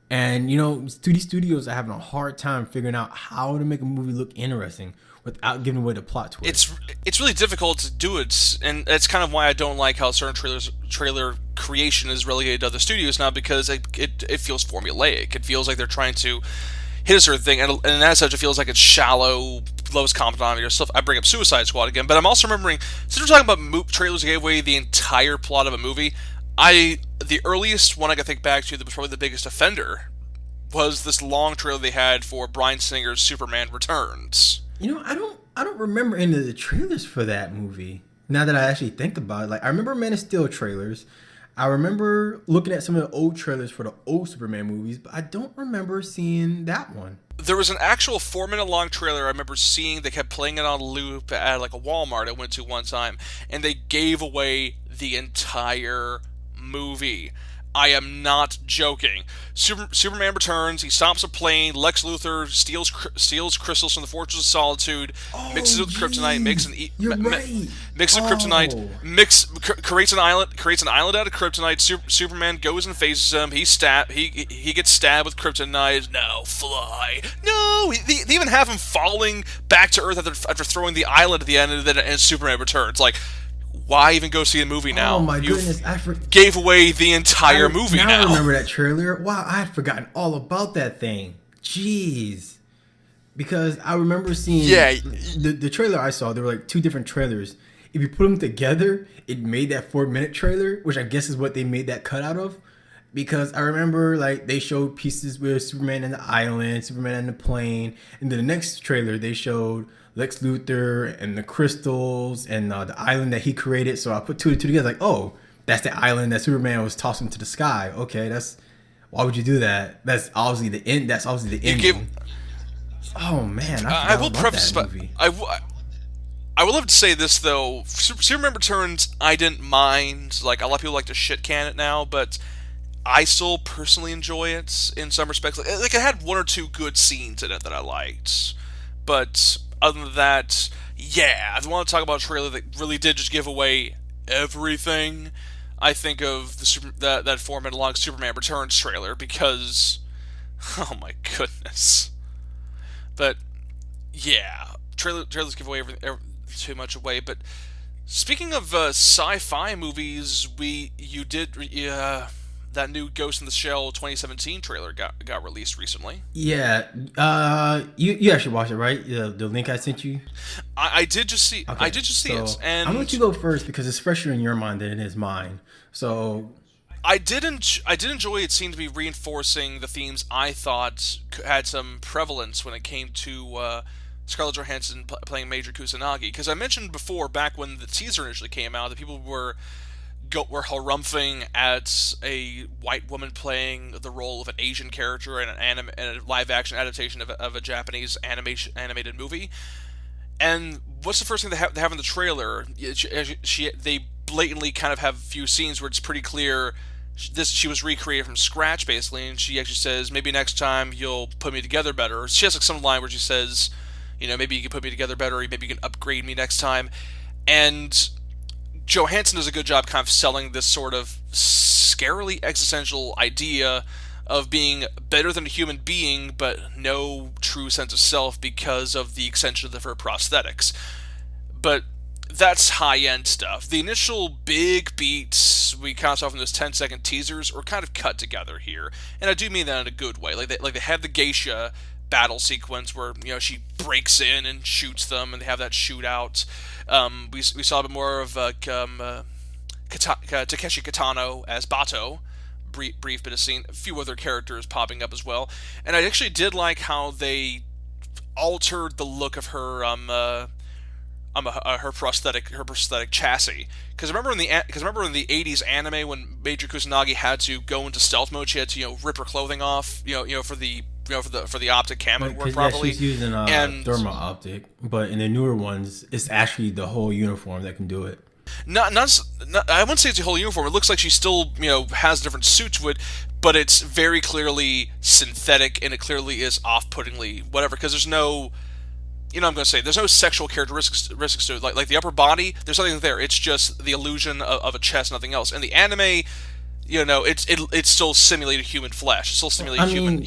And you know, studios are having a hard time figuring out how to make a movie look interesting without giving away the plot twist. It's really difficult to do it, and that's kind of why I don't like how certain trailer creation is relegated to other studios now, because it feels formulaic. It feels like they're trying to hit a certain thing, and as such, it feels like it's shallow, lowest common denominator stuff. I bring up Suicide Squad again, but I'm also remembering, since we're talking about trailers that gave away the entire plot of a movie, the earliest one I can think back to that was probably the biggest offender was this long trailer they had for Bryan Singer's Superman Returns. You know, I don't remember any of the trailers for that movie. Now that I actually think about it, like I remember Man of Steel trailers. I remember looking at some of the old trailers for the old Superman movies, but I don't remember seeing that one. There was an actual 4 minute long trailer I remember seeing. They kept playing it on loop at like a Walmart I went to one time, and they gave away the entire movie. I am not joking. Superman returns. He stops a plane. Lex Luthor steals crystals from the Fortress of Solitude, mixes it with kryptonite, You're right. mixes with kryptonite, creates an island out of kryptonite. Superman goes and faces him. He gets stabbed with kryptonite. Now fly. No, they even have him falling back to Earth after throwing the island at the end, and Superman returns. Like, why even go see a movie now? Oh my You goodness, gave away the entire movie now. I remember that trailer. Wow, I had forgotten all about that thing. Jeez. Because I remember seeing the trailer I saw, there were like two different trailers. If you put them together, it made that 4 minute trailer, which I guess is what they made that cut out of. Because I remember like they showed pieces with Superman and the island, Superman and the plane, and then the next trailer they showed Lex Luthor and the crystals and the island that he created. So I put two and two together, like, oh, that's the island that Superman was tossing to the sky. Okay, why would you do that? That's obviously the end. That's obviously the ending. Oh man, I will preface, but I will have to say this though: Superman Returns, I didn't mind. Like, a lot of people like to shit can it now, but I still personally enjoy it in some respects. Like, it had one or two good scenes in it that I liked, but other than that, yeah, if I want to talk about a trailer that really did just give away everything, I think of that 4 minute long Superman Returns trailer, because, oh my goodness. But yeah, trailers give away too much away. But speaking of sci-fi movies, that new Ghost in the Shell 2017 trailer got released recently. Yeah, you actually watched it, right? The link I sent you. I did just see. Okay, I did just see it, and I'm gonna let you go first because it's fresher in your mind than it is mine. So I did enjoy it. Seemed to be reinforcing the themes I thought had some prevalence when it came to Scarlett Johansson playing Major Kusanagi. Because I mentioned before, back when the teaser initially came out, that people were harumphing at a white woman playing the role of an Asian character in a live-action adaptation of a Japanese animated movie. And what's the first thing they have in the trailer? They blatantly kind of have a few scenes where it's pretty clear she was recreated from scratch, basically, and she actually says, maybe next time you'll put me together better. Or she has like some line where she says, maybe you can put me together better, or maybe you can upgrade me next time. And Johansson does a good job kind of selling this sort of scarily existential idea of being better than a human being, but no true sense of self because of the extension of her prosthetics. But that's high-end stuff. The initial big beats we kind of saw from those 10-second teasers were kind of cut together here, and I do mean that in a good way. Like they have the geisha battle sequence where she breaks in and shoots them, and they have that shootout. We saw a bit more of Takeshi Kitano as Bato, brief bit of scene. A few other characters popping up as well, and I actually did like how they altered the look of her her prosthetic chassis. Because remember in the '80s anime when Major Kusanagi had to go into stealth mode, she had to rip her clothing off, for the for the optic cam to work Because yeah, properly. she's using And thermal optic, but in the newer ones, it's actually the whole uniform that can do it. not I wouldn't say it's a whole uniform. It looks like she still has a different suit to it, but it's very clearly synthetic and it clearly is off-puttingly whatever. Because there's no I'm going to say there's no sexual characteristics to it. Like the upper body, there's nothing there. It's just the illusion of a chest, nothing else. And the anime, it's still simulated human flesh. It's still simulated human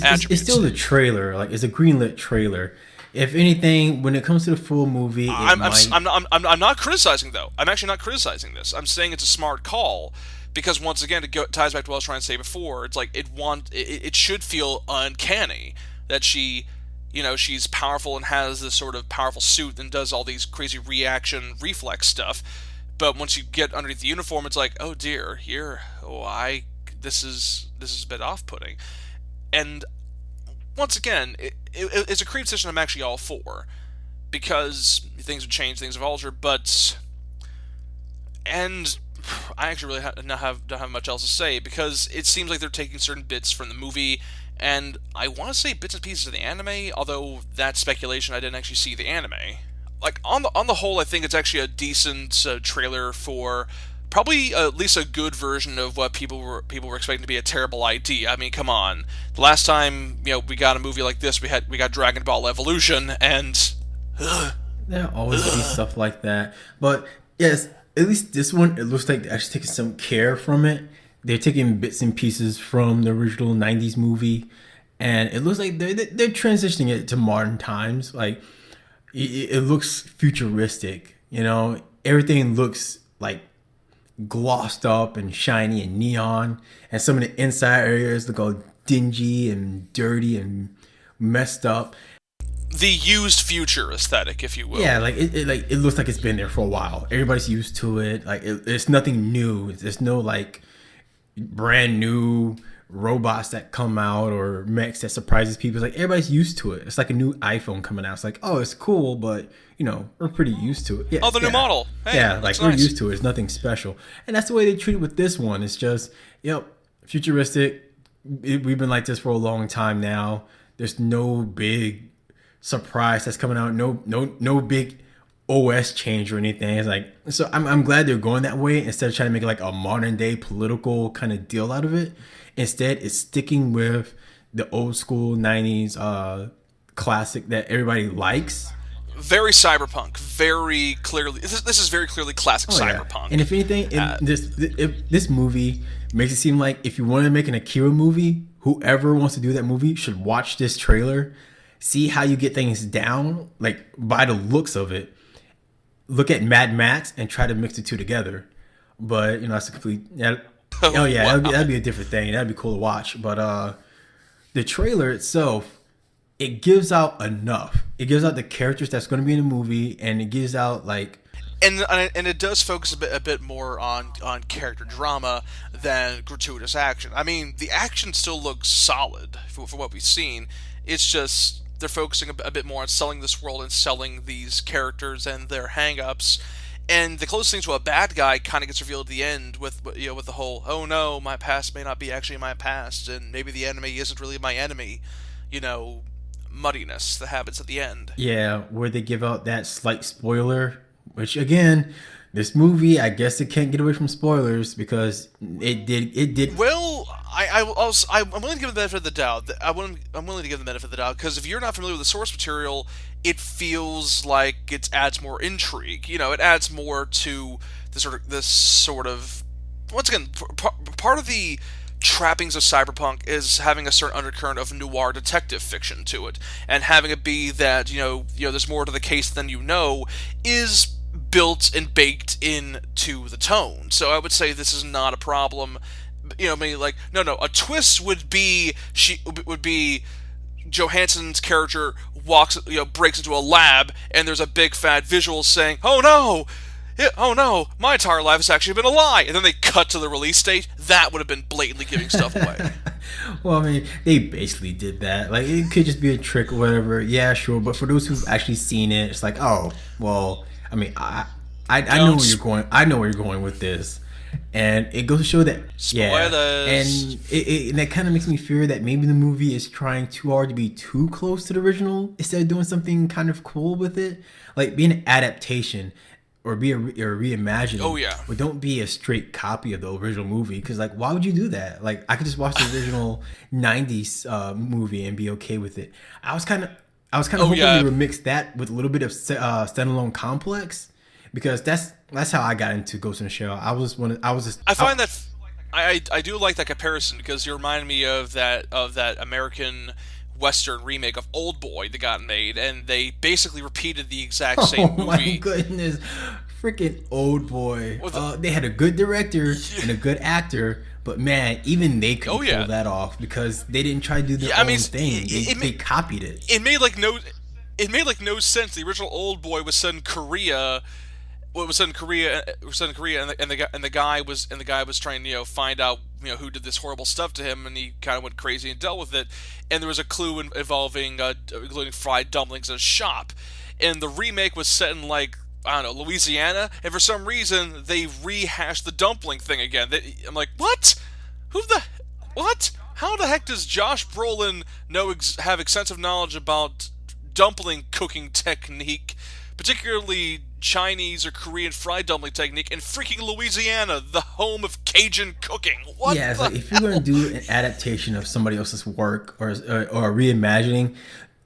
attributes. It's still the trailer. Like, it's a greenlit trailer. If anything, when it comes to the full movie, I'm not criticizing though. I'm actually not criticizing this. I'm saying it's a smart call because once again, it ties back to what I was trying to say before. It's like it should feel uncanny that she's powerful and has this sort of powerful suit and does all these crazy reaction reflex stuff. But once you get underneath the uniform, it's like, oh dear, this is a bit off-putting. And once again, it's a creative decision I'm actually all for because things have changed, things have altered. And I actually really don't have much else to say because it seems like they're taking certain bits from the movie. And I want to say bits and pieces of the anime, although that's speculation. I didn't actually see the anime. Like on the whole, I think it's actually a decent trailer for probably at least a good version of what people were expecting to be a terrible idea. I mean, come on. The last time we got a movie like this, we got Dragon Ball Evolution, and there'll always be stuff like that. But yes, at least this one, it looks like they're actually taking some care from it. They're taking bits and pieces from the original '90s movie, and it looks like they're transitioning it to modern times. Like it looks futuristic. Everything looks like glossed up and shiny and neon, and some of the inside areas look all dingy and dirty and messed up. The used future aesthetic, if you will. Yeah, like it looks like it's been there for a while. Everybody's used to it. Like it's nothing new. There's no like brand new robots that come out or mechs that surprises people. It's like everybody's used to it. It's like a new iPhone coming out. It's like, oh, it's cool, but we're pretty used to it. Yeah, the new model. Hey, yeah, like we're used to it. It's nothing special, and that's the way they treat it with this one. It's just futuristic. We've been like this for a long time now. There's no big surprise that's coming out. No big OS change or anything. It's like, so I'm glad they're going that way instead of trying to make it like a modern day political kind of deal out of it. Instead, it's sticking with the old school '90s classic that everybody likes. Very cyberpunk. Very clearly, this is very clearly classic cyberpunk. Yeah. And if anything, if this movie makes it seem like if you want to make an Akira movie, whoever wants to do that movie should watch this trailer, see how you get things down, like by the looks of it. Look at Mad Max and try to mix the two together. But that's a complete. Oh yeah, wow. that'd be a different thing. That'd be cool to watch. But the trailer itself, it gives out enough. It gives out the characters that's going to be in the movie, and it gives out like. And it does focus a bit more on character drama than gratuitous action. I mean, the action still looks solid for what we've seen. It's just they're focusing a bit more on selling this world and selling these characters and their hang-ups. And the closest thing to a bad guy kind of gets revealed at the end with the whole, oh no, my past may not be actually my past, and maybe the enemy isn't really my enemy, muddiness that happens at the end. Yeah, where they give out that slight spoiler, which again, this movie, I guess it can't get away from spoilers because it did. Well, I'm willing to give the benefit of the doubt. I'm willing to give the benefit of the doubt because if you're not familiar with the source material, it feels like it adds more intrigue. It adds more to this sort of once again part of the trappings of cyberpunk is having a certain undercurrent of noir detective fiction to it, and having it be that there's more to the case than is built and baked into the tone. So I would say this is not a problem. Maybe like no, a twist would be Johansson's character breaks into a lab and there's a big fat visual saying, "Oh no, my entire life has actually been a lie," and then they cut to the release date. That would have been blatantly giving stuff away. Well, I mean, they basically did that. Like, it could just be a trick or whatever. Yeah, sure. But for those who've actually seen it, it's like, oh, well, I mean, I know Don't where you're going. I know where you're going with this, and it goes to show that spoilers. and and that kind of makes me fear that maybe the movie is trying too hard to be too close to the original instead of doing something kind of cool with it, like be an adaptation or be or reimagining. Oh, yeah. But don't be a straight copy of the original movie because like why would you do that? Like I could just watch the original '90s movie and be okay with it. I was kind of hoping yeah. they would mix that with a little bit of standalone complex, because that's how I got into Ghost in the Shell. I find that I do like that comparison because you remind me of that American Western remake of Old Boy that got made, and they basically repeated the exact same Oh my movie. goodness, freaking Old Boy! Well, They had a good director and a good actor, but man, even they couldn't Oh, yeah. pull that off because they didn't try to do their Yeah, I own mean, thing. They copied it. It made like no sense. The original Old Boy was set in Korea. Well, it was set in Korea, and the guy was trying to find out who did this horrible stuff to him, and he kind of went crazy and dealt with it. And there was a clue involving including fried dumplings in a shop. And the remake was set in like I don't know Louisiana, and for some reason they rehashed the dumpling thing again. I'm like, what? What? How the heck does Josh Brolin have extensive knowledge about dumpling cooking technique, particularly Chinese or Korean fried dumpling technique, in freaking Louisiana, the home of Cajun cooking? What? Yeah, it's the like if you're gonna do an adaptation of somebody else's work or a reimagining,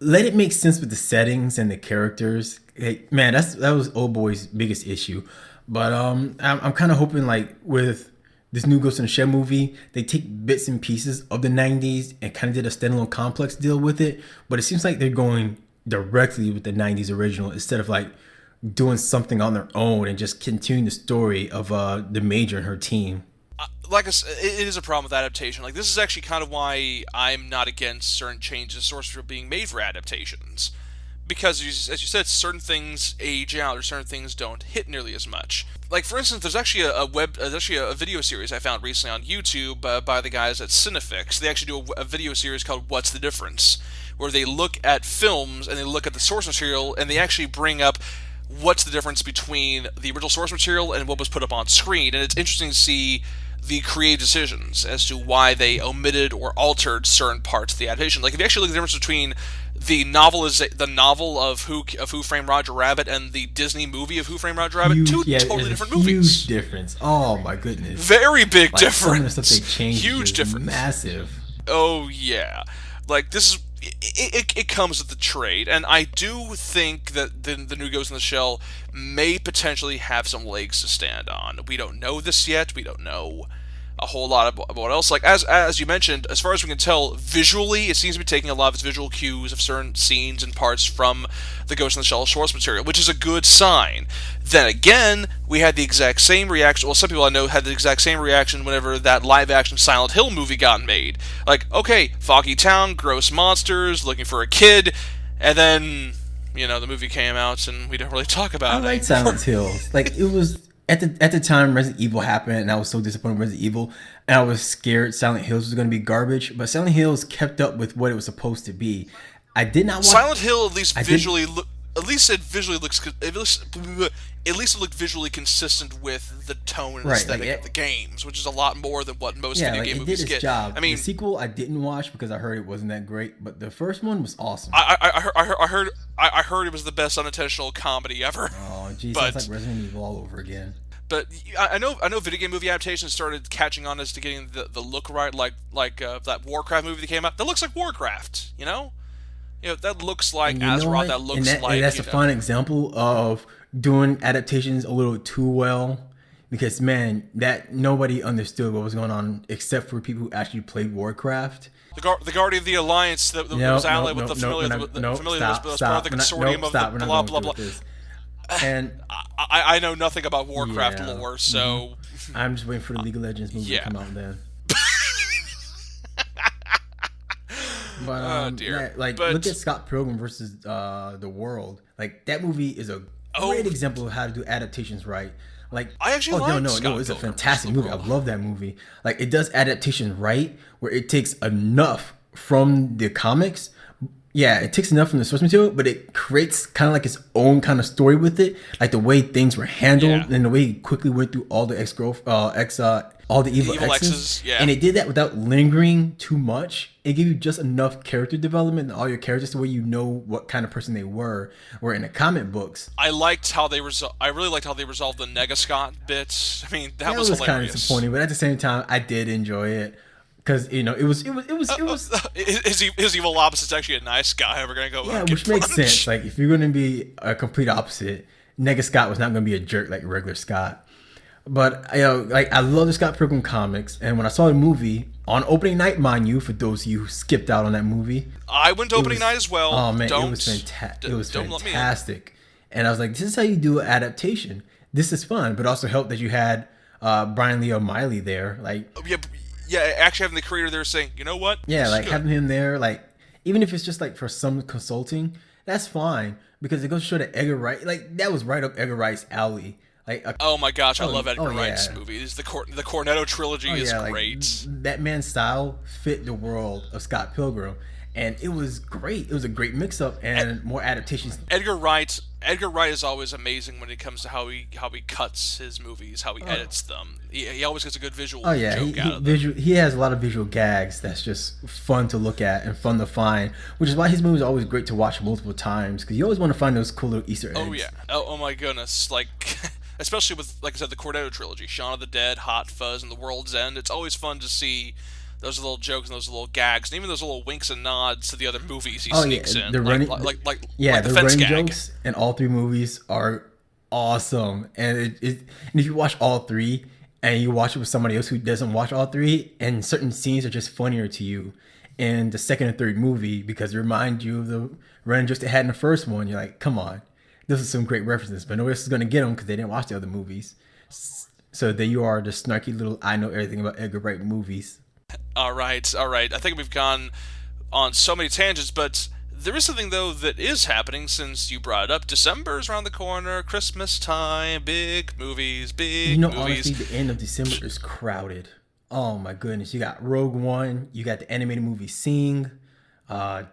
let it make sense with the settings and the characters. Hey, man, that was Old Boy's biggest issue. But I'm kind of hoping like with this new Ghost in the Shell movie, they take bits and pieces of the '90s and kind of did a standalone complex deal with it. But it seems like they're going directly with the '90s original instead of like doing something on their own and just continuing the story of the Major and her team. Like I said, it is a problem with adaptation. Like, this is actually kind of why I'm not against certain changes in source material being made for adaptations. Because, as you said, certain things age out, or certain things don't hit nearly as much. Like, for instance, there's actually a video series I found recently on YouTube by the guys at Cinefix. They actually do a video series called What's the Difference? Where they look at films, and they look at the source material, and they actually bring up what's the difference between the original source material and what was put up on screen. And it's interesting to see the creative decisions as to why they omitted or altered certain parts of the adaptation. Like, if you actually look at the difference between the novel of Who Framed Roger Rabbit and the Disney movie of Who Framed Roger Rabbit, two totally different movies. Huge difference. Oh my goodness. Very big Like, difference. some of the stuff they changed Huge is difference. massive. Oh yeah, like this is it comes with the trade, and I do think that the new Ghost in the Shell may potentially have some legs to stand on. We don't know this yet. We don't know a whole lot about what else. Like as you mentioned, as far as we can tell, visually, it seems to be taking a lot of its visual cues of certain scenes and parts from the Ghost in the Shell source material, which is a good sign. Then again, we had the exact same reaction. Well, some people I know had the exact same reaction whenever that live-action Silent Hill movie got made. Like, okay, foggy town, gross monsters, looking for a kid, and then the movie came out and we don't really talk about I it. like Silent Hill. Like it was at the time Resident Evil happened, and I was so disappointed with Resident Evil, and I was scared Silent Hills was going to be garbage. But Silent Hills kept up with what it was supposed to be. I did not watch Silent Hill at least I did- visually at least it visually looks at least it looked visually consistent with the tone and Right, aesthetic like of the games, which is a lot more than what most Yeah, video like game it movies did its get. job. I mean, the sequel I didn't watch because I heard it wasn't that great, but the first one was awesome. I heard it was the best unintentional comedy ever. Oh, geez, but- sounds like Resident Evil all over again. But I know video game movie adaptations started catching on as to getting the look right, like that Warcraft movie that came out. That looks like Warcraft, that looks like And you know Azeroth. what? That looks and like and that's a fine example of doing adaptations a little too well, because man, that nobody understood what was going on except for people who actually played Warcraft. The Guardian of the Alliance that was allied with the Familiar that was part of the consortium of the blah blah blah. And I know nothing about Warcraft Yeah. lore, so I'm just waiting for the League of Legends movie yeah. to come out then. But Oh, dear. yeah, But- look at Scott Pilgrim versus the World. Like that movie is a Oh. great example of how to do adaptations right. Like I actually no, like Scott it's a Pilgrim fantastic versus the movie. I World. love that movie. Like it does adaptation right, where it takes enough from the comics, yeah, it takes enough from the source material, but it creates kind of like its own kind of story with it, like the way things were Yeah. handled and the way he quickly went through all the all the evil Evil exes, X's, yeah. and it did that without lingering too much. It gave you just enough character development and all your characters to where you know what kind of person they were. Where in the comic books, I liked how they I really liked how they resolved the Negascott bits. I mean, that that was was kind of hilarious. disappointing, but at the same time, I did enjoy it because it was His evil opposite's actually a nice guy. We're gonna go. yeah, Get which makes punched. sense. Like if you're gonna be a complete opposite, Nega Scott was not gonna be a jerk like regular Scott. But like I love the Scott Pilgrim comics, and when I saw the movie on opening night, mind you, for those of you who skipped out on that movie, I went to it opening was- night as well. oh man, Don't, it was fantastic. It was don't let me in. fantastic, and I was like, this is how you do an adaptation. This is fun, but also helped that you had Brian Lee O'Malley there, like Yeah, yeah. Actually, having the creator there saying, you know what? yeah, This is like good. having him there, like even if it's just like for some consulting, that's fine because it goes to show that Edgar Wright, like that was right up Edgar Wright's alley. Like Oh my gosh, I love Edgar oh, Wright's yeah. movies. The Cornetto trilogy is yeah, like, great. that man's style fit the world of Scott Pilgrim, and it was great. It was a great mix-up and more adaptations. Edgar Wright is always amazing when it comes to how he cuts his movies, how he edits them. He always gets a good visual Oh yeah, joke out of them. he has a lot of visual gags that's just fun to look at and fun to find, which is why his movies are always great to watch multiple times because you always want to find those cool little Easter eggs. Oh yeah. Oh my goodness. Like, especially with, like I said, the Cornetto trilogy, Shaun of the Dead, Hot Fuzz, and The World's End. It's always fun to see those little jokes and those little gags, and even those little winks and nods to the other movies he Oh yeah, sneaks in. the Like, running, like yeah, the the fence running gag. jokes in all three movies are awesome, and and if you watch all three and you watch it with somebody else who doesn't watch all three, and certain scenes are just funnier to you in the second and third movie because it reminds you of the running jokes they had in the first one. You're like, come on, this is some great references, but nobody else is gonna get them because they didn't watch the other movies. So there you are, the snarky little I know everything about Edgar Wright movies. All right, all right. I think we've gone on so many tangents, but there is something though that is happening since you brought it up. December is around the corner, Christmas time, big movies, big You know, movies. honestly, the end of December is crowded. Oh my goodness, you got Rogue One, you got the animated movie Sing.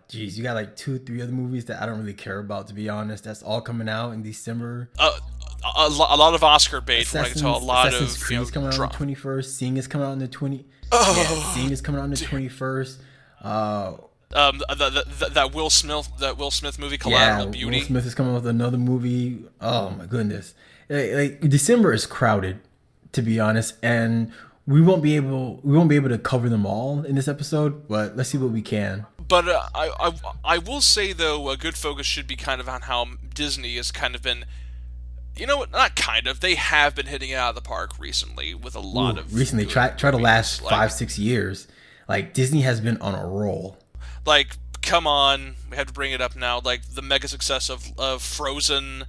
Geez, you got like 2, 3 other movies that I don't really care about, to be honest. That's all coming out in December. A lot of Oscar bait, from what I can tell. A lot Assassin's of Creed is coming out on the 21st. Sing is coming out on the 20. Yeah, Sing is coming out on the 21st. That Will Smith movie, Yeah, Collateral Beauty. Will Smith is coming out with another movie. Oh my goodness, like December is crowded, to be honest, and we won't be able to cover them all in this episode, but let's see what we can. But I will say though, a good focus should be kind of on how Disney has kind of been. You know what? Not kind of. They have been hitting it out of the park recently with a lot of Recently, good try the movies. last Like- 5, 6 years. Like Disney has been on a roll. Like, come on, we have to bring it up now. Like the mega success of Frozen,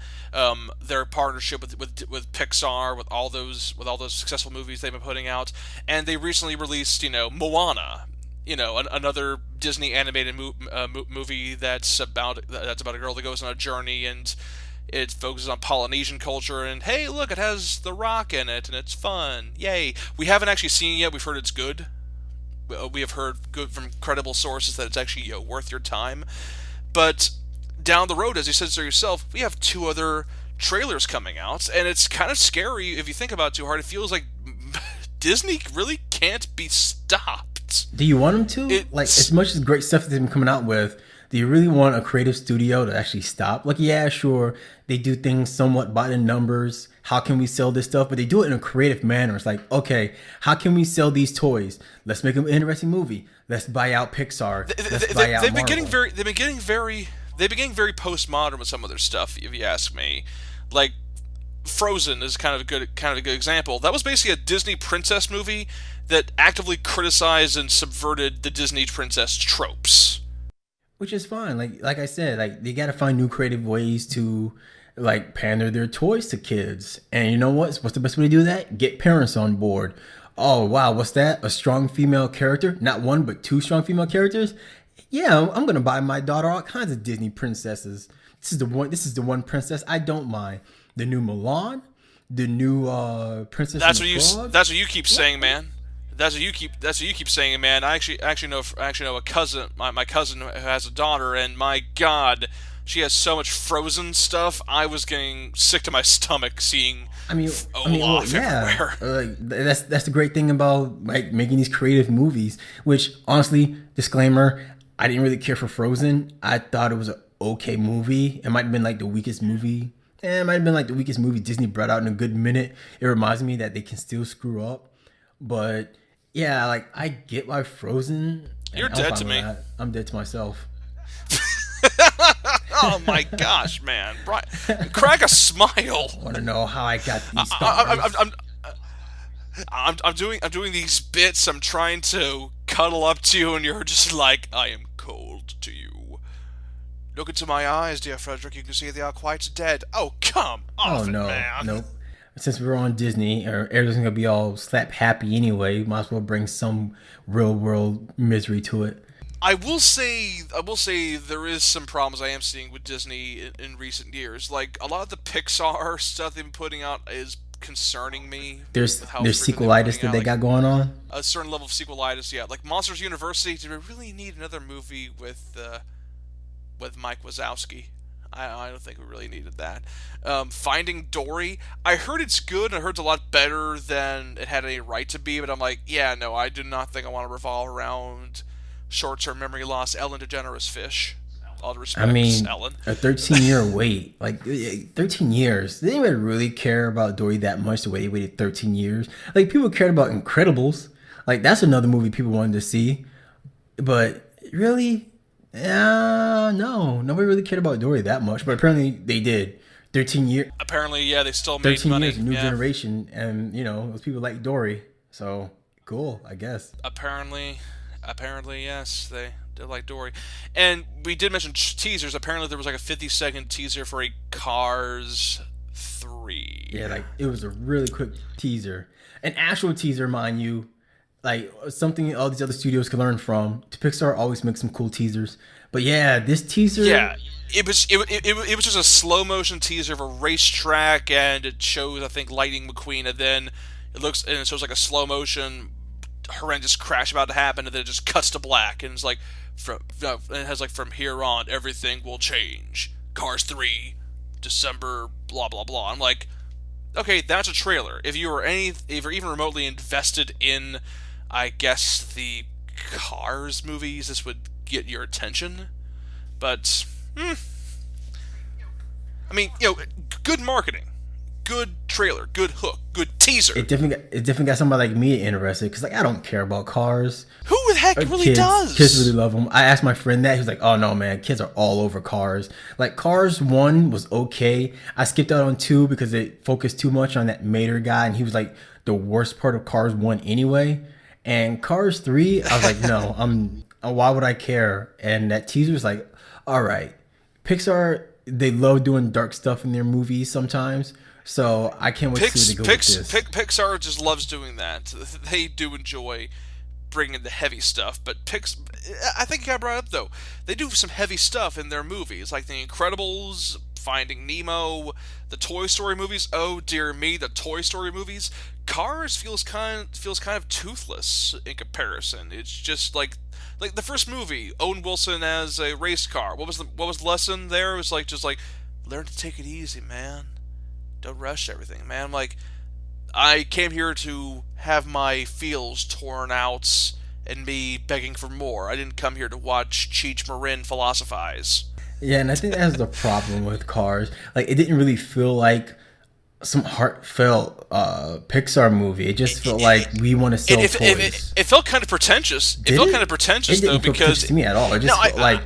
their partnership with Pixar, with all those successful movies they've been putting out, and they recently released Moana, another Disney animated movie that's about a girl that goes on a journey, and it focuses on Polynesian culture, and hey, look, it has The Rock in it, and it's fun. Yay! We haven't actually seen it yet. We've heard it's good. We have heard good from credible sources that it's actually worth your time. But down the road, as you said so yourself, we have 2 other trailers coming out, and it's kind of scary if you think about it too hard. It feels like Disney really can't be stopped. Do you want them to? It's- Like, as much as great stuff that they've been coming out with, do you really want a creative studio to actually stop? Like, yeah, sure, they do things somewhat by the numbers. How can we sell this stuff? But they do it in a creative manner. It's like, okay, how can we sell these toys? Let's make an interesting movie. Let's buy out Pixar. Let's buy out They've been Marvel. getting very postmodern with some of their stuff, if you ask me. Like Frozen is kind of a good example. That was basically a Disney princess movie that actively criticized and subverted the Disney princess tropes. Which is fine. Like I said, like they gotta find new creative ways to like pander their toys to kids. And you know what? What's the best way to do that? Get parents on board. Oh wow, what's that? A strong female character? Not one, but 2 strong female characters? Yeah, I'm gonna buy my daughter all kinds of Disney princesses. This is the one princess I don't mind. The new Mulan, the new Princess and the Frog. That's what you keep saying, man. That's what you keep saying, man. I actually know a cousin. My cousin who has a daughter, and my God, she has so much Frozen stuff. I was getting sick to my stomach seeing Well, Olaf yeah, everywhere. that's the great thing about like making these creative movies. Which honestly, disclaimer, I didn't really care for Frozen. I thought it was an okay movie. It might have been like the weakest movie. It might have been like the weakest movie Disney brought out in a good minute. It reminds me that they can still screw up, but yeah, like I get why Frozen, and You're I'm dead fine to with me. that. I'm dead to myself. Oh my gosh, man! Crack a smile. Want to know how I got these I, stars? I'm doing these bits. I'm trying to cuddle up to you, and you're just like, I am cold to you. Look into my eyes, dear Frederick. You can see they are quite dead. Oh, come Oh off it, no, man. nope. Since we're on Disney, or everything's gonna be all slap happy anyway, might as well bring some real world misery to it. I will say there is some problems I am seeing with Disney in recent years. Like a lot of the Pixar stuff they've been putting out is concerning me There's with how there's frequent they've been sequelitis putting that out. they Like got going on. a certain level of sequelitis, yeah. Like Monsters University, do we really need another movie with Mike Wazowski? I don't think we really needed that. Finding Dory, I heard it's good. I heard it's a lot better than it had any right to be. But I'm like, yeah, no, I do not think I want to revolve around short-term memory loss, Ellen DeGeneres fish. All due I respect, mean, Ellen. a 13-year wait, like 13 years. Did anybody really care about Dory that much the way they waited 13 years? Like people cared about Incredibles. Like that's another movie people wanted to see. But really, no, nobody really cared about Dory that much. But apparently they did. 13 years, Apparently, yeah, they still made 13 money. years, a new Yeah. generation, and those people like Dory. So cool, I guess. Apparently, yes, they did like Dory. And we did mention teasers. Apparently, there was like a 50-second teaser for a Cars 3. Yeah, like it was a really quick teaser, an actual teaser, mind you. Like something all these other studios can learn from. Pixar always makes some cool teasers, but yeah, this teaser. Yeah, it was just a slow motion teaser of a racetrack, and it shows I think Lightning McQueen, and then it shows like a slow motion horrendous crash about to happen, and then it just cuts to black, and it's like and it has like from here on everything will change. Cars 3, December, blah blah blah. I'm like, okay, that's a trailer. If you're even remotely invested in, I guess the Cars movies, this would get your attention. But I mean, good marketing, good trailer, good hook, good teaser. It definitely got somebody like me interested because like I don't care about cars. Who the heck really Kids does? really love them. I asked my friend that. He was like, "Oh no, man, kids are all over cars." Like Cars 1 was okay. I skipped out on 2 because it focused too much on that Mater guy, and he was like the worst part of Cars 1 anyway. And Cars 3, I was like, "No, why would I care?" And that teaser was like, "All right, Pixar, they love doing dark stuff in their movies sometimes." So I can't wait to see where they go with this. Pixar just loves doing that. They do enjoy bringing the heavy stuff, but I think I brought it up though. They do some heavy stuff in their movies, like The Incredibles, Finding Nemo, the Toy Story movies. Oh dear me, the Toy Story movies. Cars feels kind of toothless in comparison. It's just like the first movie, Owen Wilson as a race car. What was the lesson there? It was like just like learn to take it easy, man. Don't rush everything, man. I'm like, I came here to have my feels torn out and me begging for more. I didn't come here to watch Cheech Marin philosophize. Yeah, and I think that's the problem with Cars. Like, it didn't really feel like some heartfelt Pixar movie. It just felt like we want to sell toys. It felt kind of pretentious. It Did felt it? kind of pretentious It though didn't feel because pretentious to me at all. It no, just felt like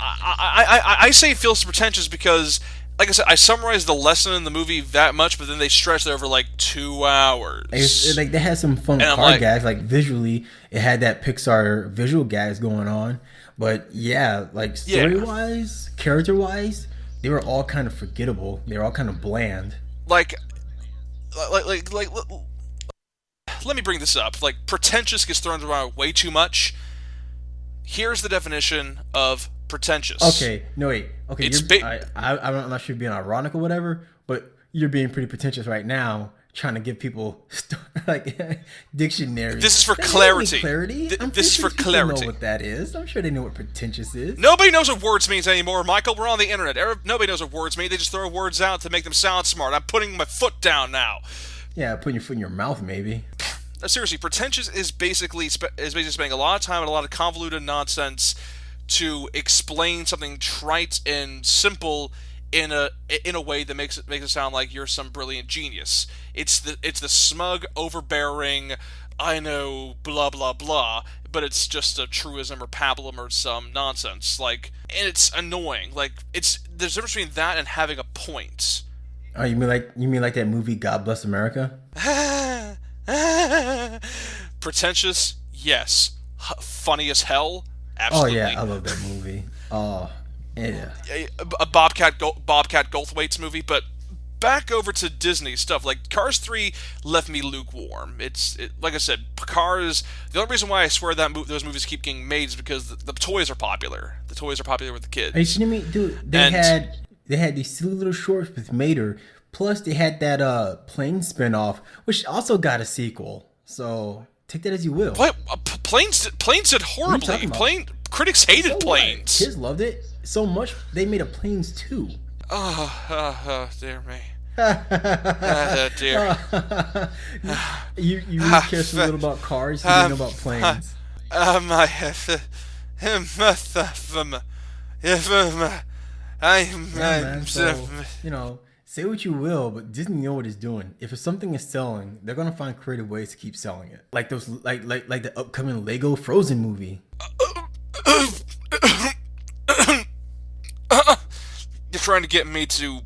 I say it feels pretentious because, like I said, I summarized the lesson in the movie that much, but then they stretched it over like 2 hours. like they had some fun And I'm car like, gags. Like visually, it had that Pixar visual gags going on. But yeah, like Yeah. story wise, character wise, they were all kind of forgettable. They were all kind of bland. like, like, let me bring this up. Like, pretentious gets thrown around way too much. Here's the definition of pretentious. Okay, no wait. Okay, It's I'm not sure you're being ironic or whatever, but you're being pretty pretentious right now trying to give people like dictionaries. This is for That doesn't clarity. mean clarity. I'm This is pretty for sure people clarity. know what that is. I'm sure they know what pretentious is. Nobody knows what words means anymore, Michael. We're on the internet. Nobody knows what words mean. They just throw words out to make them sound smart. I'm putting my foot down now. Yeah, putting your foot in your mouth, maybe. Seriously, pretentious is basically spending a lot of time and a lot of convoluted nonsense to explain something trite and simple in a way that makes it sound like you're some brilliant genius. It's the smug, overbearing, I know, blah blah blah, but it's just a truism or pablum or some nonsense. Like, and it's annoying. Like, there's a difference between that and having a point. Oh, you mean like that movie God Bless America? Pretentious, yes. Funny as hell, Oh absolutely. yeah, I love that movie. Oh yeah. A Bobcat Goldthwait's movie, but back over to Disney stuff. Like Cars 3 left me lukewarm. Like I said, Cars. The only reason why I swear those movies keep getting made is because the toys are popular. The toys are popular with the kids. Are you kidding me, dude? They had these silly little shorts with Mater. Plus, they had that plane spinoff, which also got a sequel. So take that as you will. Planes did horribly. talking about? Critics hated So what? Planes. Kids loved it so much they made a Planes 2. Oh, dear me. Dear. You really care so little about cars, you don't know about planes. I have Yeah, man. So, say what you will, but Disney know what it's doing. If something is selling, they're gonna find creative ways to keep selling it. Like those, like the upcoming Lego Frozen movie. You're trying to get me to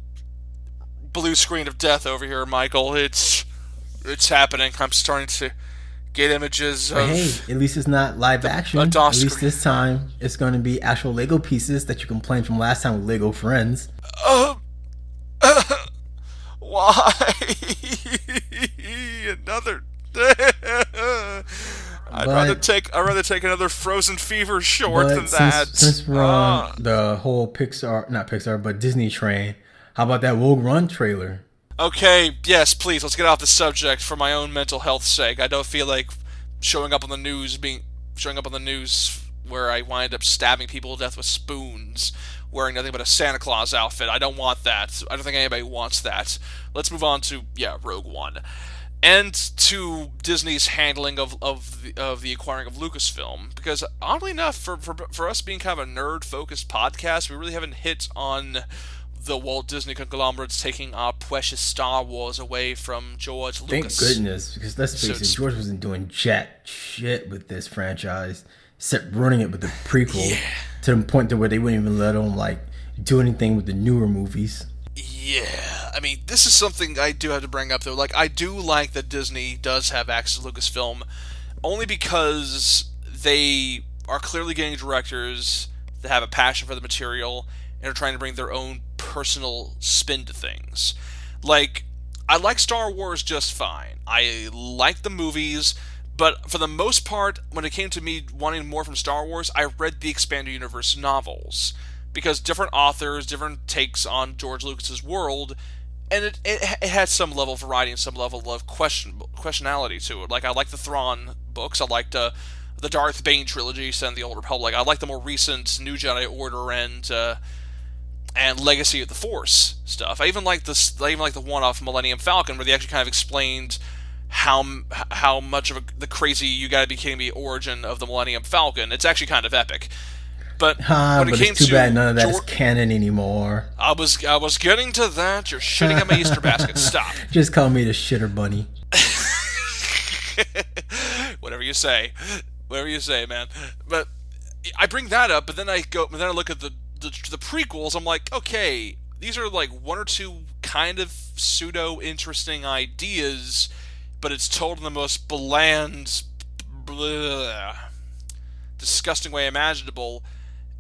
blue screen of death over here, Michael. It's happening. I'm starting to get images of. But hey, at least it's not live action. At DOS least screen. this time it's going to be actual Lego pieces that you complained from last time with Lego Friends. Why another? I'd rather take another Frozen Fever short than that. Since we're on the whole not Pixar, but Disney train, how about that Rogue One trailer? Okay, yes, please, let's get off the subject for my own mental health's sake. I don't feel like showing up on the news where I wind up stabbing people to death with spoons, wearing nothing but a Santa Claus outfit. I don't want that. I don't think anybody wants that. Let's move on to, Rogue One. And to Disney's handling of the acquiring of Lucasfilm, because oddly enough, for us being kind of a nerd-focused podcast, we really haven't hit on the Walt Disney conglomerates taking our precious Star Wars away from George Lucas. Thank goodness, because let's face it, George wasn't doing jack shit with this franchise, except running it with the prequel to the point to where they wouldn't even let him do anything with the newer movies. Yeah, I mean, this is something I do have to bring up, though. Like, I do like that Disney does have access to Lucasfilm, only because they are clearly getting directors that have a passion for the material and are trying to bring their own personal spin to things. Like, I like Star Wars just fine. I like the movies, but for the most part, when it came to me wanting more from Star Wars, I read the Expanded Universe novels. Because different authors, different takes on George Lucas's world, and it has some level of variety and some level of questionality to it. Like, I like the Thrawn books, I liked the Darth Bane trilogy set in the Old Republic, I like the more recent New Jedi Order and Legacy of the Force stuff. I even like the one off Millennium Falcon, where they actually kind of explained how much of the crazy you gotta be kidding me origin of the Millennium Falcon. It's actually kind of epic. But when it came it's too to bad none of that is canon anymore. I was getting to that. You're shitting on my Easter basket. Stop. Just call me the shitter bunny. Whatever you say, man. But I bring that up, but then I look at the prequels. I'm like, okay, these are like one or two kind of pseudo interesting ideas, but it's told in the most bland, disgusting way imaginable.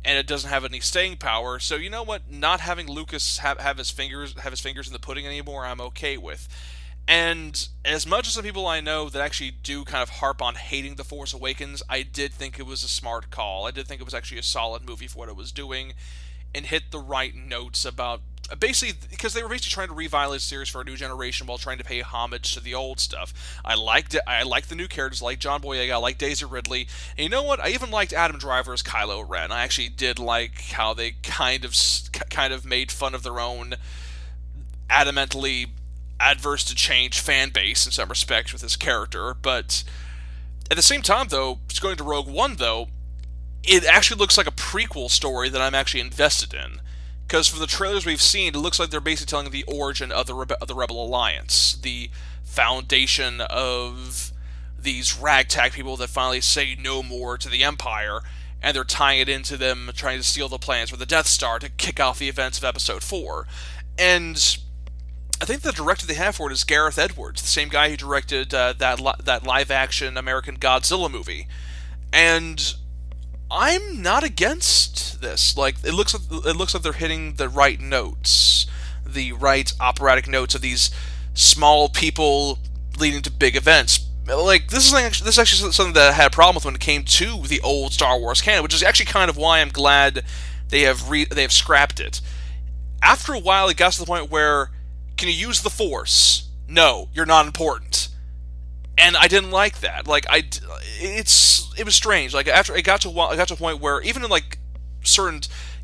And it doesn't have any staying power. So you know what? Not having Lucas have his fingers in the pudding anymore, I'm okay with. And as much as some people I know that actually do kind of harp on hating The Force Awakens, I did think it was a smart call. I did think it was actually a solid movie for what it was doing, and hit the right notes about basically because they were basically trying to revitalize the series for a new generation while trying to pay homage to the old stuff. I liked it. I liked the new characters, like John Boyega, I liked Daisy Ridley, and you know what? I even liked Adam Driver as Kylo Ren. I actually did like how they kind of made fun of their own adamantly adverse to change fan base in some respects with his character, but at the same time, though, just going to Rogue One, though, it actually looks like a prequel story that I'm actually invested in. Because from the trailers we've seen, it looks like they're basically telling the origin of the Rebel Alliance, the foundation of these ragtag people that finally say no more to the Empire, and they're tying it into them trying to steal the plans for the Death Star to kick off the events of Episode 4. And I think the director they have for it is Gareth Edwards, the same guy who directed that live-action American Godzilla movie. And I'm not against this. Like, it looks like they're hitting the right notes, the right operatic notes of these small people leading to big events. Like, this is actually something that I had a problem with when it came to the old Star Wars canon, which is actually kind of why I'm glad they have scrapped it. After a while, it got to the point where, can you use the Force? No, you're not important. And I didn't like that. Like, it was strange. Like, after it got to a point where even in like certain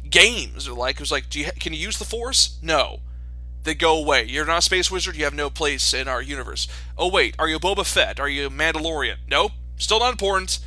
games, it was like, can you use the Force? No. They go away. You're not a space wizard. You have no place in our universe. Oh wait, are you Boba Fett? Are you a Mandalorian? Nope, still not important.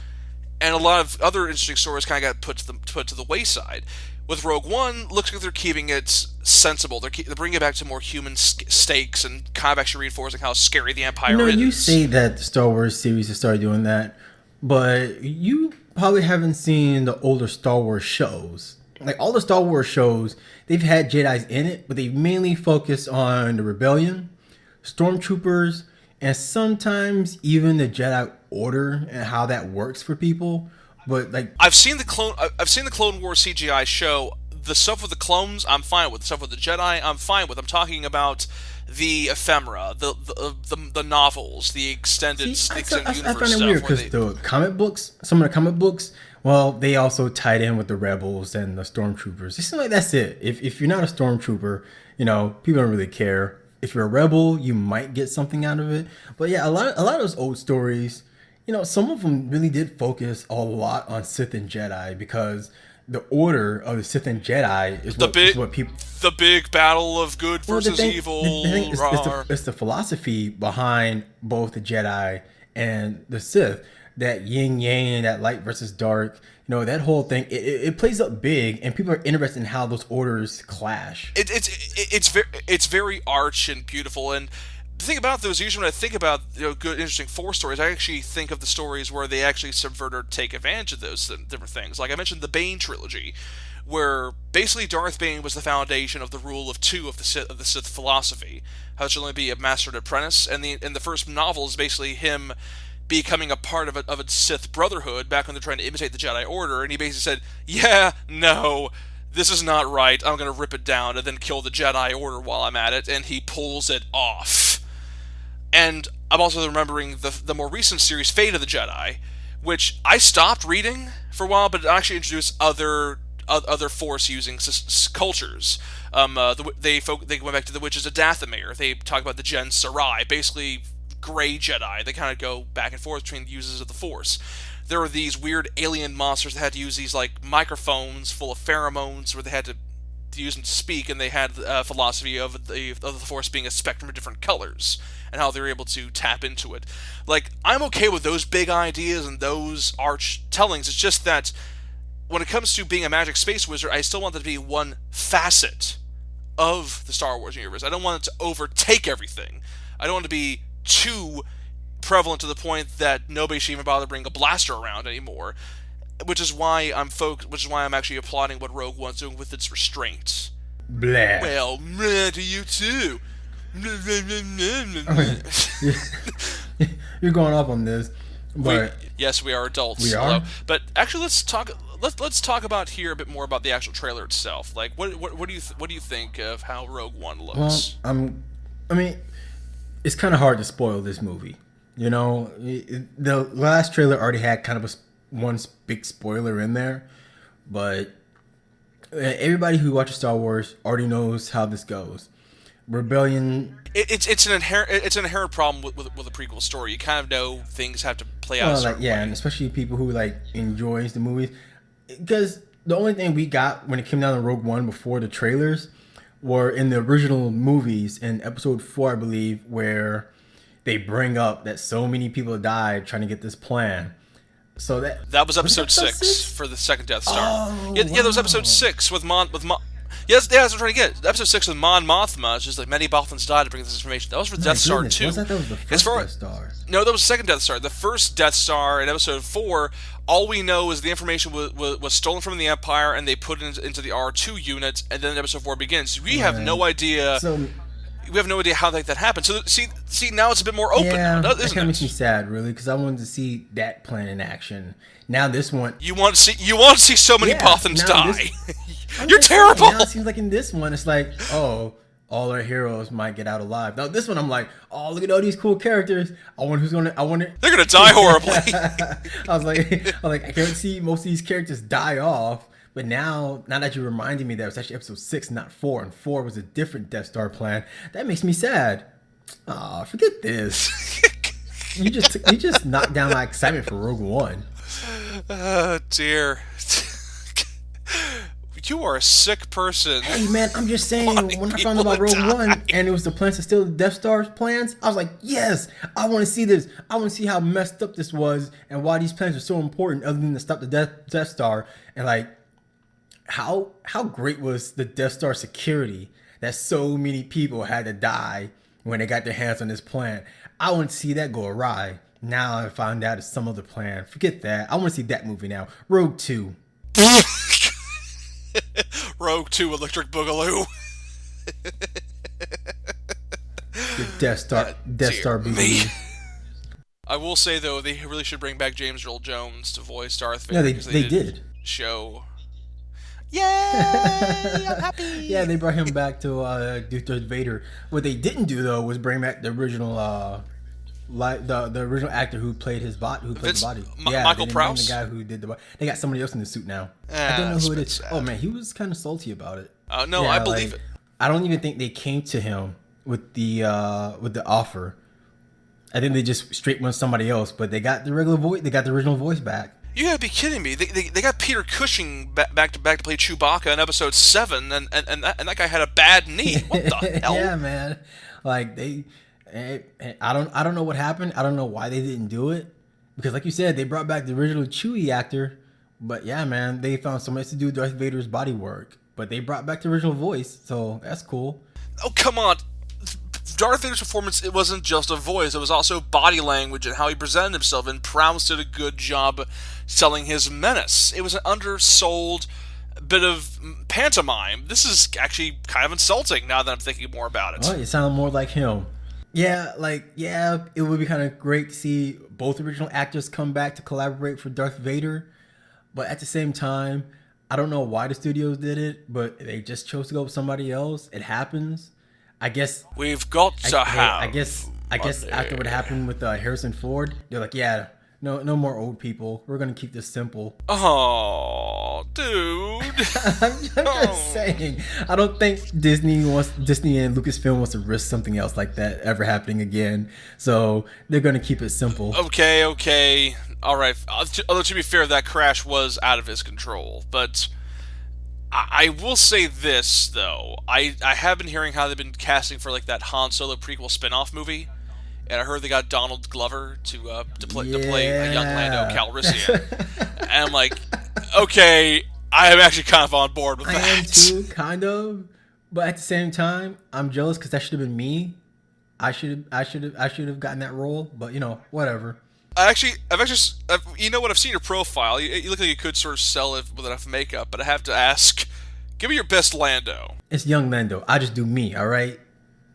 And a lot of other interesting stories kind of got put to the wayside. With Rogue One, looks like they're keeping it sensible. They're bringing it back to more human stakes and kind of actually reinforcing how scary the Empire is. You say that the Star Wars series has started doing that, but you probably haven't seen the older Star Wars shows. Like, all the Star Wars shows, they've had Jedis in it, but they've mainly focused on the Rebellion, Stormtroopers, and sometimes even the Jedi Order and how that works for people. But like, I've seen the Clone Wars CGI show. The stuff with the clones, I'm fine with. The stuff with the Jedi, I'm fine with. I'm talking about the ephemera, the novels, the extended universe stuff. I find it weird because the comic books, some of the comic books, well, they also tied in with the rebels and the stormtroopers. It seems like that's it. If you're not a stormtrooper, people don't really care. If you're a rebel, you might get something out of it. But yeah, a lot of those old stories, some of them really did focus a lot on Sith and Jedi, because the order of the Sith and Jedi is what people... The big battle of good versus evil. The thing it's the philosophy behind both the Jedi and the Sith. That yin-yang, that light versus dark, that whole thing, it plays up big, and people are interested in how those orders clash. It's very arch and beautiful, and the thing about those, usually when I think about good, interesting Force stories, I actually think of the stories where they actually subvert or take advantage of those different things. Like I mentioned the Bane trilogy, where basically Darth Bane was the foundation of the rule of two of the Sith philosophy, how it should only be a master and apprentice, and the first novel is basically him becoming a part of a Sith Brotherhood back when they're trying to imitate the Jedi Order, and he basically said, yeah, no, this is not right, I'm going to rip it down and then kill the Jedi Order while I'm at it, and he pulls it off. And I'm also remembering the more recent series, Fate of the Jedi, which I stopped reading for a while, but it actually introduced other Force-using cultures. They went back to the Witches of Dathomir. They talk about the Gen Sarai, basically gray Jedi. They kind of go back and forth between uses of the Force. There were these weird alien monsters that had to use these like microphones full of pheromones where they had to use them to speak, and they had a philosophy of the Force being a spectrum of different colors and how they were able to tap into it. Like, I'm okay with those big ideas and those arch tellings. It's just that when it comes to being a magic space wizard, I still want that to be one facet of the Star Wars universe. I don't want it to overtake everything. I don't want it to be too prevalent to the point that nobody should even bother bringing a blaster around anymore. Which is why I'm actually applauding what Rogue One's doing with its restraint. Blah. Well, to you too. You're going off on this, but yes, we are adults. We are. But actually, let's talk about here a bit more about the actual trailer itself. Like, what do you think of how Rogue One looks? Well, I mean, it's kind of hard to spoil this movie. The last trailer already had kind of one big spoiler in there, but Everybody who watches Star Wars already knows how this goes. Rebellion. It's an inherent problem with a prequel story. You kind of know things have to play out a Well, like certain yeah, way. and especially people who like enjoys the movies, because the only thing we got when it came down to Rogue One before the trailers were in the original movies in Episode 4, I believe, where they bring up that so many people died trying to get this plan. So That was it episode Episode 6 for the second Death Star. Oh, Yeah, that was wow. episode 6 with Mon. Yes, yeah, that's what I'm trying to get. Episode 6 with Mon Mothma. It's just like many Bothans died to bring this information. That was for My Death Star goodness, 2. was that was the As first far Death Star? No, that was the second Death Star. The first Death Star in Episode 4, all we know is the information was stolen from the Empire and they put it into the R2 unit, and then Episode 4 begins. We have no idea. So We have no idea how that happened. So see, now it's a bit more open, yeah, now, that isn't kind of makes me it? sad, really, because I wanted to see that plan in action. Now this one, You want to see so many Yeah, Bothans now die. this- I'm You're just saying, terrible. Now it seems like in this one, it's like, oh, all our heroes might get out alive. Now this one, I'm like, oh, look at all these cool characters. I wonder who's gonna. I wonder. They're gonna die horribly. I was like, I can't see most of these characters die off. But now that you reminded me that it was actually Episode 6, not 4, and 4 was a different Death Star plan, that makes me sad. Aw, forget this. You just knocked down my excitement for Rogue One. Oh dear. You are a sick person. Hey man, I'm just saying, Wanting when I people found out about to Rogue die. One and it was the plans to steal the Death Star's plans, I was like, yes, I want to see this. I want to see how messed up this was and why these plans are so important other than to stop the Death Star. And like, how great was the Death Star security that so many people had to die when they got their hands on this plan. I want to see that go awry. Now I found out it's some other plan. Forget that. I want to see that movie now. Rogue 2. Rogue 2 Electric Boogaloo. The Death Star Dear me. BB. I will say though, they really should bring back James Earl Jones to voice Darth Vader. No, they 'cause did. show. Yay! I'm happy. Yeah, they brought him back to do Darth Vader. What they didn't do though was bring back the original, the original actor who played the body. Michael they didn't bring Prowse? the guy who did the body. They got somebody else in the suit now. Ah, I don't know that's who a it bit is. sad. Oh man, he was kind of salty about it. No, I believe like, it. I don't even think they came to him with the offer. I think they just straight went somebody else, but they got the regular voice. They got the original voice back. You gotta be kidding me! They got Peter Cushing back to play Chewbacca in Episode 7, and that guy had a bad knee. What the hell? Yeah, man. Like I don't know what happened. I don't know why they didn't do it because, like you said, they brought back the original Chewie actor. But yeah, man, they found somebody to do Darth Vader's body work. But they brought back the original voice, so that's cool. Oh come on! Darth Vader's performance, it wasn't just a voice, it was also body language and how he presented himself, and Prowse did a good job selling his menace. It was an undersold bit of pantomime. This is actually kind of insulting now that I'm thinking more about it. Well, it sounded more like him. Yeah, it would be kind of great to see both original actors come back to collaborate for Darth Vader. But at the same time, I don't know why the studios did it, but they just chose to go with somebody else. It happens. I guess We've got to have. I guess after what happened with Harrison Ford, they're like, yeah, no more old people. We're gonna keep this simple. Oh, dude. I'm just saying. I don't think Disney and Lucasfilm wants to risk something else like that ever happening again. So they're gonna keep it simple. Okay. All right. Although to be fair, that crash was out of his control. But I will say this though. I have been hearing how they've been casting for like that Han Solo prequel spin-off movie, and I heard they got Donald Glover to play a young Lando Calrissian. And I'm like, okay, I am actually kind of on board with I that. am too, kind of. But at the same time, I'm jealous because that should have been me. I should have gotten that role. But whatever. I've you know what? I've seen your profile. You look like you could sort of sell it with enough makeup, but I have to ask, give me your best Lando. It's young Lando. I just do me. All right.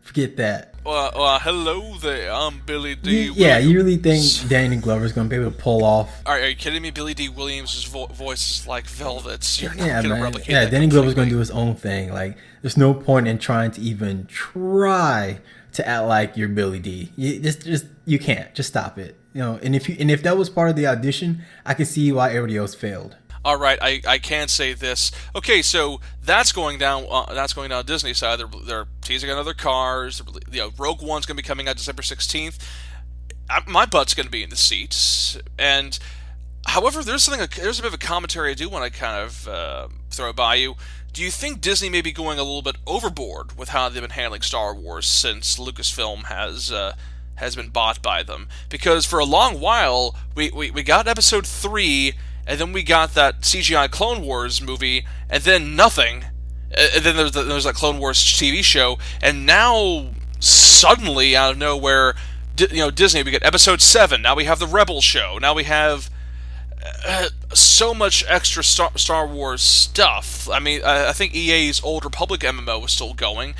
Forget that. Hello there. I'm Billy D. Yeah, you really Williams. think Danny Glover's gonna be able to pull off? Are you kidding me? Billy D. Williams' voice is like velvet. You're not Yeah, gonna man. replicate Yeah, that Danny Glover's gonna completely. do his own thing. Like, there's no point in trying to even try to act like you're Billy D. You can't. Just stop it. And if that was part of the audition, I could see why everybody else failed. All right, I can say this. Okay, so that's going down. That's going down Disney side. They're teasing another Cars. Rogue One's going to be coming out December 16th. My butt's going to be in the seats. And however, there's a bit of a commentary I do want to kind of throw by you. Do you think Disney may be going a little bit overboard with how they've been handling Star Wars since Lucasfilm has been bought by them? Because for a long while we got Episode 3, and then we got that CGI Clone Wars movie, and then nothing. And then there's that Clone Wars TV show, and now suddenly out of nowhere, Disney, we get Episode 7. Now we have the Rebel show. Now we have so much extra Star Wars stuff. I mean, I think EA's Old Republic MMO is still going.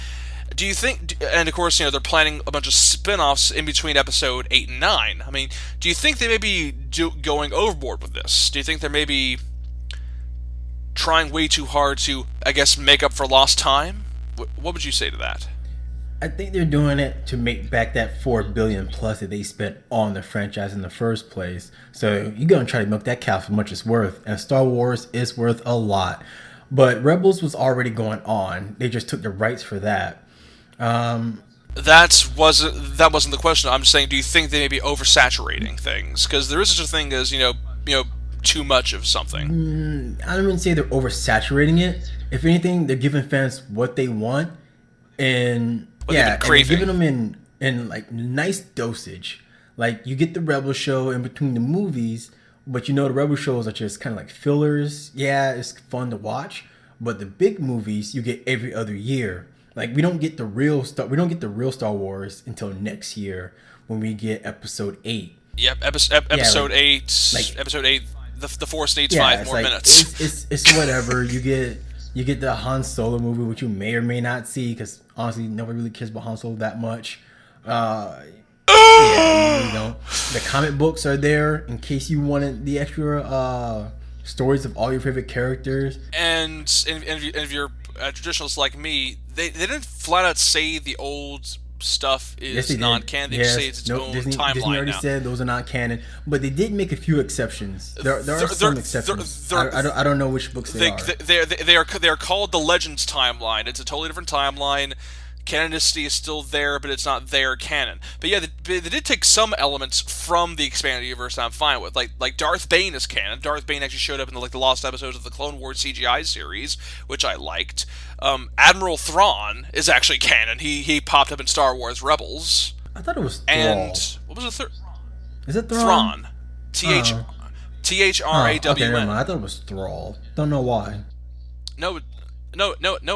Do you think, and of course, they're planning a bunch of spin-offs in between Episode 8 and 9. I mean, do you think they may be going overboard with this? Do you think they're maybe trying way too hard to, I guess, make up for lost time? What would you say to that? I think they're doing it to make back that $4 billion plus that they spent on the franchise in the first place. So you're gonna try to milk that cow for much it's worth, and Star Wars is worth a lot. But Rebels was already going on. They just took the rights for that. That wasn't the question. I'm just saying, do you think they may be oversaturating things? Because there is such a thing as too much of something. I don't even say they're oversaturating it. If anything, they're giving fans what they want, and and they're giving them in like nice dosage. Like you get the Rebel show in between the movies, but the Rebel shows are just kind of like fillers. Yeah, it's fun to watch, but the big movies you get every other year. Like we don't get the real stuff. We don't get the real Star Wars until next year when we get Episode 8. Yep, episode 8. Episode 8. The Force needs 5 more minutes. It's whatever. You get the Han Solo movie, which you may or may not see, because honestly, nobody really cares about Han Solo that much. The comic books are there in case you wanted the extra stories of all your favorite characters. And if you're a traditionalist like me, they didn't flat out say the old stuff is non-canon. They just say it's its own timeline. Disney already said those are not canon, but they did make a few exceptions. There are some exceptions. I don't know which books they are. They are called the Legends timeline. It's a totally different timeline. Canonicity is still there, but it's not their canon. But yeah, they did take some elements from the expanded universe that I'm fine with. Like Darth Bane is canon. Darth Bane actually showed up in the lost episodes of the Clone Wars CGI series, which I liked. Admiral Thrawn is actually canon. He popped up in Star Wars Rebels. I thought it was Thrall. And what was the third? Is it Thrawn? Thrawn. Okay, never mind. I thought it was Thrall. Don't know why. No,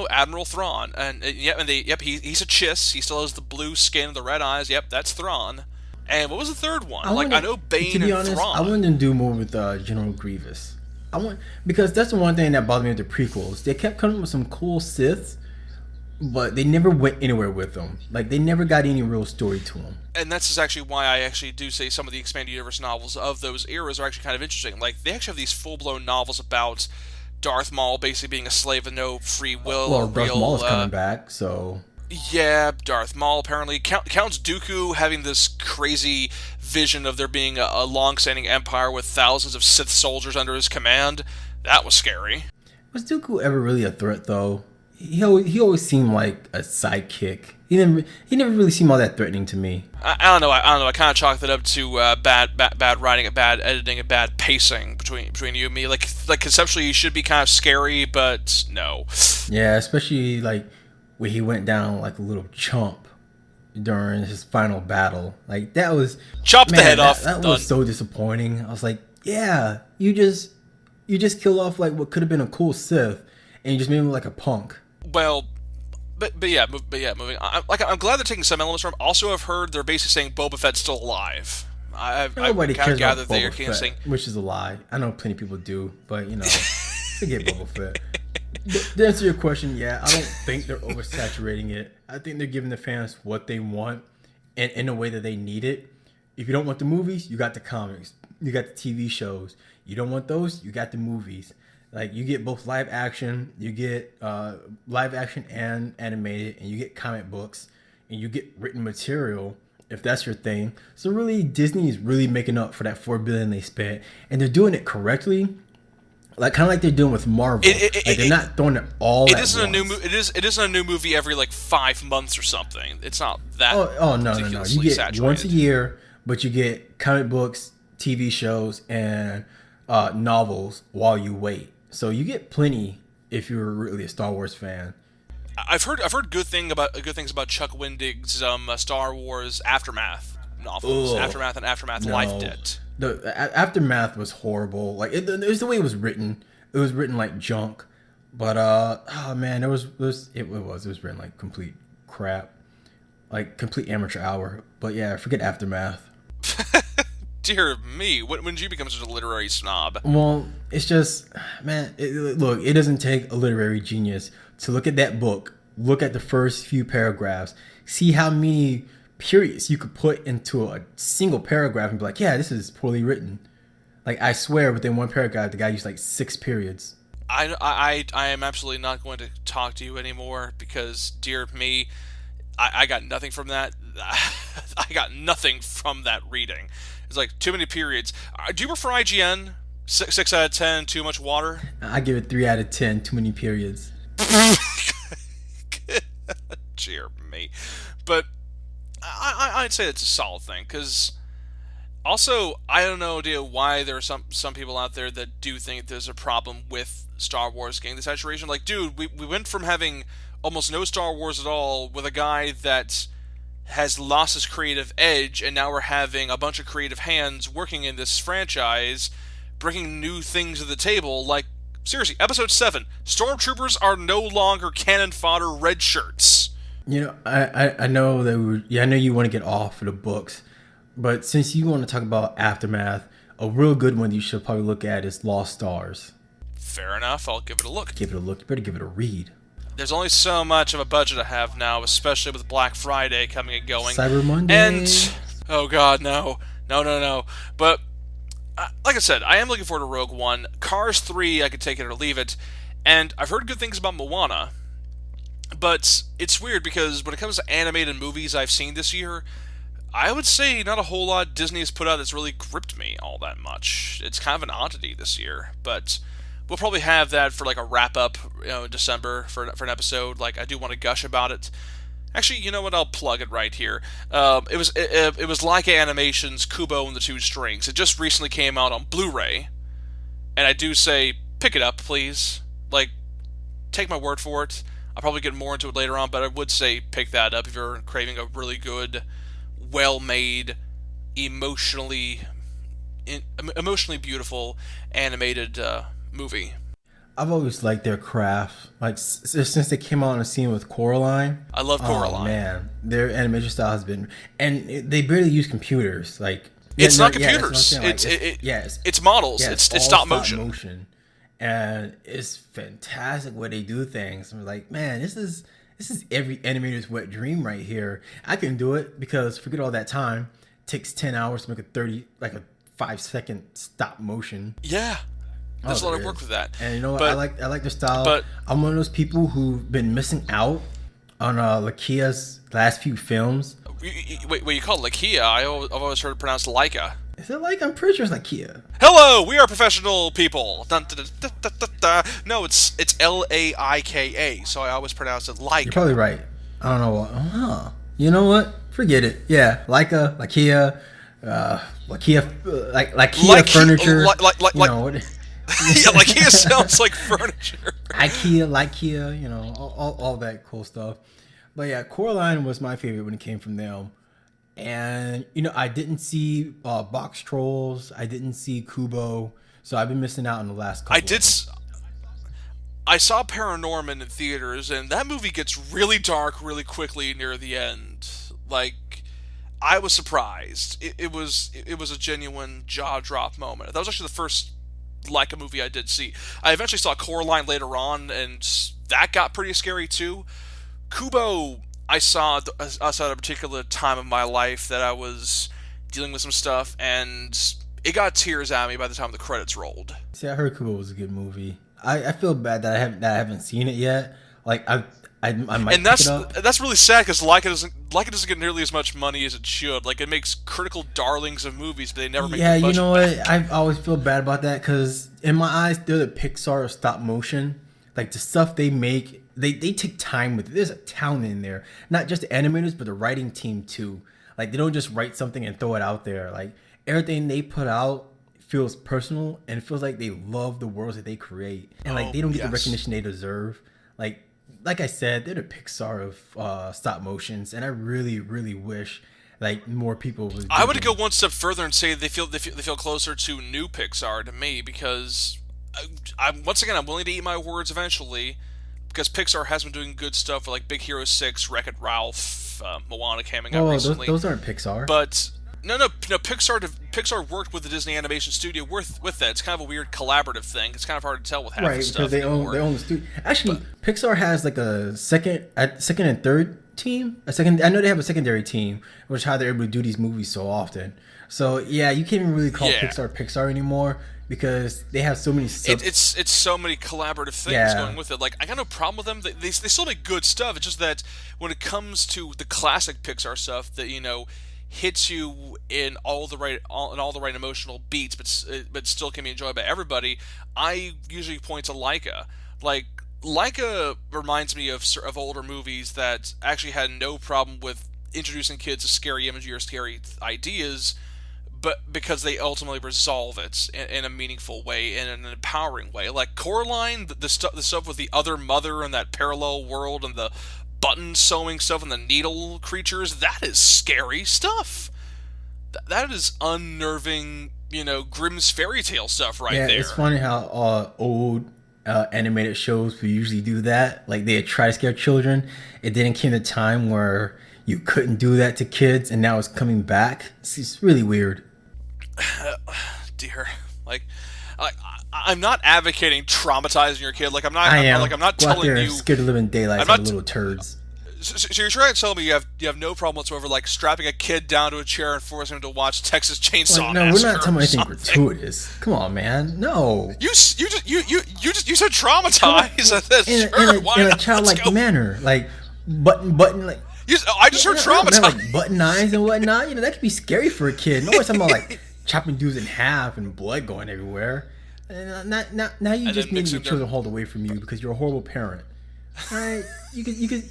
Admiral Thrawn, and he's a Chiss. He still has the blue skin and the red eyes. Yep, that's Thrawn. And what was the third one? I know Bane and Thrawn. I wanted to do more with General Grievous. Because that's the one thing that bothered me with the prequels. They kept coming with some cool Siths, but they never went anywhere with them. Like they never got any real story to them. And that's actually why I actually do say some of the expanded universe novels of those eras are actually kind of interesting. Like they actually have these full-blown novels about Darth Maul basically being a slave with no free will. Well, Darth Maul is coming back, so... Yeah, Darth Maul, apparently. Count Dooku having this crazy vision of there being a long-standing empire with thousands of Sith soldiers under his command. That was scary. Was Dooku ever really a threat, though? He always seemed like a sidekick. He never really seemed all that threatening to me. I don't know. I kind of chalked it up to bad writing, bad editing, and bad pacing between you and me. Like conceptually, he should be kind of scary, but no. Yeah, especially like when he went down like a little chump during his final battle. Like that was the head off. That was so disappointing. I was like, yeah, you just killed off like what could have been a cool Sith, and you just made him like a punk. Well, but yeah, moving on. I'm glad they're taking some elements from. Also, I've heard they're basically saying Boba Fett's still alive. Nobody cares about Boba Fett, which is a lie. I know plenty of people do, but forget Boba Fett. But to answer your question, yeah, I don't think they're oversaturating it. I think they're giving the fans what they want and in a way that they need it. If you don't want the movies, you got the comics, you got the TV shows. You don't want those, you got the movies. Like you get both live action, you get live action and animated, and you get comic books, and you get written material if that's your thing. So really, Disney is really making up for that $4 billion they spent, and they're doing it correctly. like kind of like they're doing with Marvel. Like they're not throwing it all it at isn't a new once. it isn't a new movie every like 5 months or something. It's not that Oh no, no, no! You ridiculously get saturated. once a year, but you get comic books, TV shows, and novels while you wait. So you get plenty if you're really a Star Wars fan. I've heard good things about Chuck Wendig's Star Wars Aftermath novels, Ugh, Aftermath and Aftermath Life no, Debt. Aftermath was horrible. Like it was the way it was written. It was written like junk. But oh man, it was written like complete crap, like complete amateur hour. But yeah, forget Aftermath. Dear me, when did you become such a literary snob? Well, it's just, man, look, it doesn't take a literary genius to look at that book, look at the first few paragraphs, see how many periods you could put into a single paragraph and be like, yeah, this is poorly written. Like, I swear within one paragraph, the guy used like 6 periods. I am absolutely not going to talk to you anymore because, dear me, I got nothing from that. I got nothing from that reading. It's like too many periods. Do you prefer IGN? 6 out of 10, too much water? I give it 3 out of 10, too many periods. Dear me. But I'd say it's a solid thing because also I don't know why there are some people out there that do think there's a problem with Star Wars getting the saturation. Like, dude, we went from having almost no Star Wars at all with a guy that has lost his creative edge, and now we're having a bunch of creative hands working in this franchise, bringing new things to the table. Like, seriously, Episode 7, Stormtroopers are no longer cannon fodder red shirts. You know, I know that I know you want to get off of the books, but since you want to talk about Aftermath, a real good one you should probably look at is Lost Stars. Fair enough, I'll give it a look. Give it a look. You better give it a read. There's only so much of a budget I have now, especially with Black Friday coming and going. Cyber Monday. And, oh god, no. No. But, like I said, I am looking forward to Rogue One. Cars 3, I could take it or leave it. And I've heard good things about Moana. But it's weird because when it comes to animated movies I've seen this year, I would say not a whole lot Disney has put out that's really gripped me all that much. It's kind of an oddity this year, but we'll probably have that for like a wrap up, in December for an episode. Like, I do want to gush about it. Actually, you know what? I'll plug it right here. It was Leica Animations' Kubo and the Two Strings. It just recently came out on Blu-ray, and I do say pick it up, please. Like, take my word for it. I'll probably get more into it later on, but I would say pick that up if you're craving a really good, well-made, emotionally beautiful animated movie. I've always liked their craft. Like since they came out on the scene with Coraline. I love Coraline. Oh man, their animation style has been, and they barely use computers. Like it's not yeah, computers. It's models. Yeah, it's all stop motion. And it's fantastic where they do things. I'm like, man, this is every animator's wet dream right here. I can do it because forget all that time. It takes 10 hours to make a 5-second stop motion. Yeah. There's a lot of work with that. And you know what? I like their style. But I'm one of those people who've been missing out on Lakia's last few films. Wait, you call it Lakia? I've always heard it pronounced Laika. Is it like? I'm pretty sure it's Lakia. Hello, we are professional people. Dun, dun, dun, dun, dun, dun. No, it's Laika, so I always pronounce it Laika. You're probably right. I don't know what. You know what? Forget it. Yeah, Laika, Lakia, Lakia furniture. You know what? Yeah, Lakia sounds like furniture. IKEA, you know, all that cool stuff. But yeah, Coraline was my favorite when it came from them. And, you know, I didn't see Box Trolls. I didn't see Kubo. So I've been missing out on the last couple. I saw Paranorman in theaters, and that movie gets really dark really quickly near the end. Like, I was surprised. It was a genuine jaw-drop moment. That was actually the first Leica movie I did see. I eventually saw Coraline later on, and that got pretty scary too. Kubo, I saw at a particular time of my life that I was dealing with some stuff, and it got tears at me by the time the credits rolled. See, I heard Kubo was a good movie. I feel bad that I haven't seen it yet. Like I might And pick it up. that's really sad because Leica doesn't get nearly as much money as it should. Like it makes critical darlings of movies, but they never make Yeah, the you budget know back. what? I always feel bad about that because in my eyes, they're the Pixar of stop motion. Like the stuff they make, they take time with it. There's a talent in there, not just the animators, but the writing team too. Like they don't just write something and throw it out there. Like everything they put out feels personal and it feels like they love the worlds that they create, and like Oh, they don't get the yes. recognition they deserve. Like I said, they're the Pixar of stop motions, and I really, really wish like more people would. I Give would go them. one step further and say they feel closer to new Pixar to me because once again I'm willing to eat my words eventually because Pixar has been doing good stuff with like Big Hero 6, Wreck-It Ralph, Moana coming out Oh, recently. those aren't Pixar. But no. Pixar worked with the Disney Animation Studio with that. It's kind of a weird collaborative thing. It's kind of hard to tell with half Right, the because stuff anymore. they own the studio. Actually, Pixar has like a second and third team. A second, I know they have a secondary team, which is how they're able to do these movies so often. So yeah, you can't even really call Yeah. Pixar anymore because they have so many sub. It's so many collaborative things Yeah. going with it. Like I got no problem with them. They still make good stuff. It's just that when it comes to the classic Pixar stuff that hits you in all the right emotional beats, but still can be enjoyed by everybody. I usually point to Leica. Like Leica reminds me of older movies that actually had no problem with introducing kids to scary imagery or scary ideas, but because they ultimately resolve it in a meaningful way, in an empowering way. Like Coraline, the stuff with the other mother and that parallel world and the button sewing stuff and the needle creatures, that is scary stuff. That is unnerving, Grimm's fairy tale stuff right Yeah, there. it's funny how old animated shows will usually do that. Like they try to scare children. It didn't came a time where you couldn't do that to kids, and now it's coming back. It's really weird. Dear, like, I'm not advocating traumatizing your kid. Like I am. I'm not Go out telling there and you. scare the living daylights I'm out of not. little turds. So you're trying to tell me you have no problem whatsoever, like strapping a kid down to a chair and forcing him to watch Texas Chainsaw Like, no, we're Massacre not talking about or anything something. gratuitous. Come on, man. No. You said traumatize. I said, sure, why In a not? childlike Let's go. manner, like button like. I just heard Man, traumatize. like button eyes and whatnot. That could be scary for a kid. No one's talking about like chopping dudes in half and blood going everywhere. And now you And just then need mixing your children hauled away from you because you're a horrible parent. All right, you could.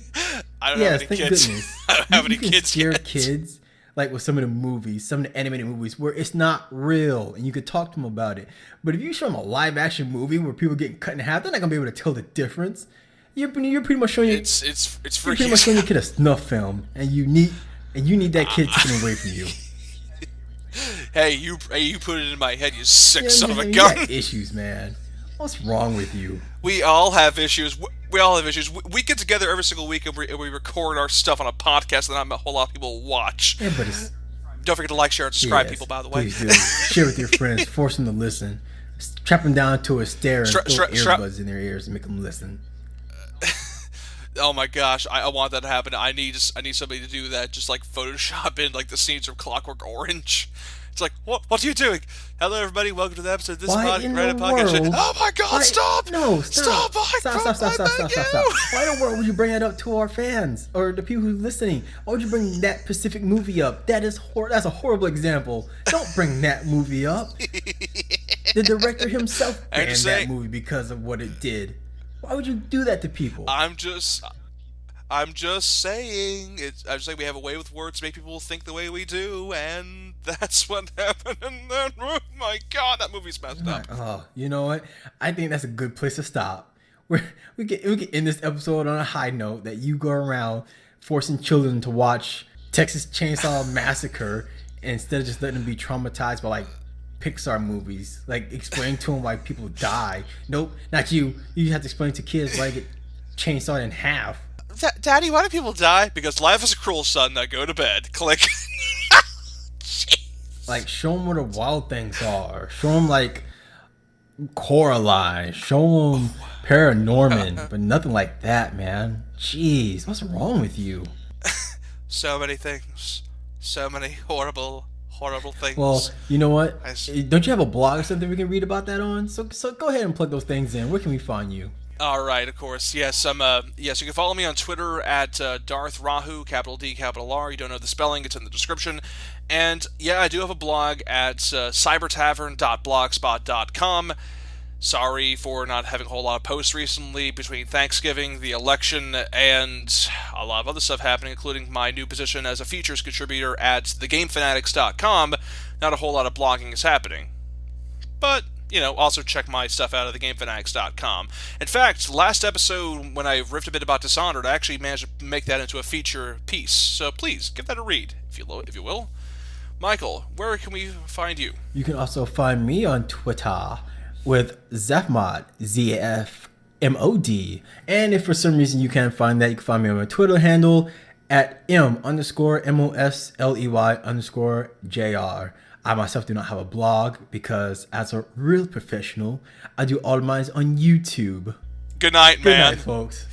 I don't Yes, have any thank kids. goodness. I don't have any You can kids scare yet. kids like with some of the movies, some of the animated movies where it's not real, and you could talk to them about it. But if you show them a live action movie where people getting cut in half, they're not gonna be able to tell the difference. You're pretty much showing It's you're freaky. pretty much showing your kid a snuff film, and you need that kid taken away from you. Hey, you put it in my head, you sick Yeah, son of a you gun. got issues, man. What's wrong with you? We all have issues. We all have issues. We get together every single week and we record our stuff on a podcast that not a whole lot of people watch. Yeah, but it's Don't forget to like, share, and subscribe, yes, people, by the way. please do. Share with your friends, force them to listen. Trap them down to a stair and throw earbuds in their ears and make them listen. Oh my gosh, I want that to happen. I need somebody to do that. Just like Photoshop in like the scenes from Clockwork Orange. It's like, what are you doing? Hello, everybody. Welcome to the episode of this Why in the podcast. world? Oh my God! Why- Stop! No, stop! Stop! Why in the world would you bring that up to our fans or the people who's listening? Why would you bring that specific movie up? That's a horrible example. Don't bring that movie up. The director himself I'm banned just that saying- movie because of what it did. Why would you do that to people? I'm just saying. I'm just saying we have a way with words to make people think the way we do, and that's what happened in that room. My God, that movie's messed up. Oh, you know what? I think that's a good place to stop. We can end this episode on a high note that you go around forcing children to watch Texas Chainsaw Massacre instead of just letting them be traumatized by like Pixar movies. Like explain to them why people die. Nope, not you. You have to explain to kids why they get chainsawed in half. Daddy, why do people die? Because life is a cruel, son. Now go to bed. Click. Like show them what the wild things are. Show them like Coraline. Show them Paranorman, but nothing like that, man. Jeez, what's wrong with you? So many things. So many horrible things. Well, you know what? I s- Don't you have a blog or something we can read about that on? So go ahead and plug those things in. Where can we find you? All right, of course. Yes, I'm. Yes, you can follow me on Twitter at Darth Rahu, capital D, capital R. You don't know the spelling; it's in the description. And yeah, I do have a blog at cybertavern.blogspot.com. Sorry for not having a whole lot of posts recently between Thanksgiving, the election, and a lot of other stuff happening, including my new position as a features contributor at thegamefanatics.com. Not a whole lot of blogging is happening. But, also check my stuff out at thegamefanatics.com. In fact, last episode, when I riffed a bit about Dishonored, I actually managed to make that into a feature piece. So please, give that a read, if you will. Michael, where can we find you? You can also find me on Twitter with Zafmod, ZFMOD. And if for some reason you can't find that, you can find me on my Twitter handle at M_MOSLEY_JR. I myself do not have a blog because, as a real professional, I do all mine on YouTube. Good night, man. Good night, folks.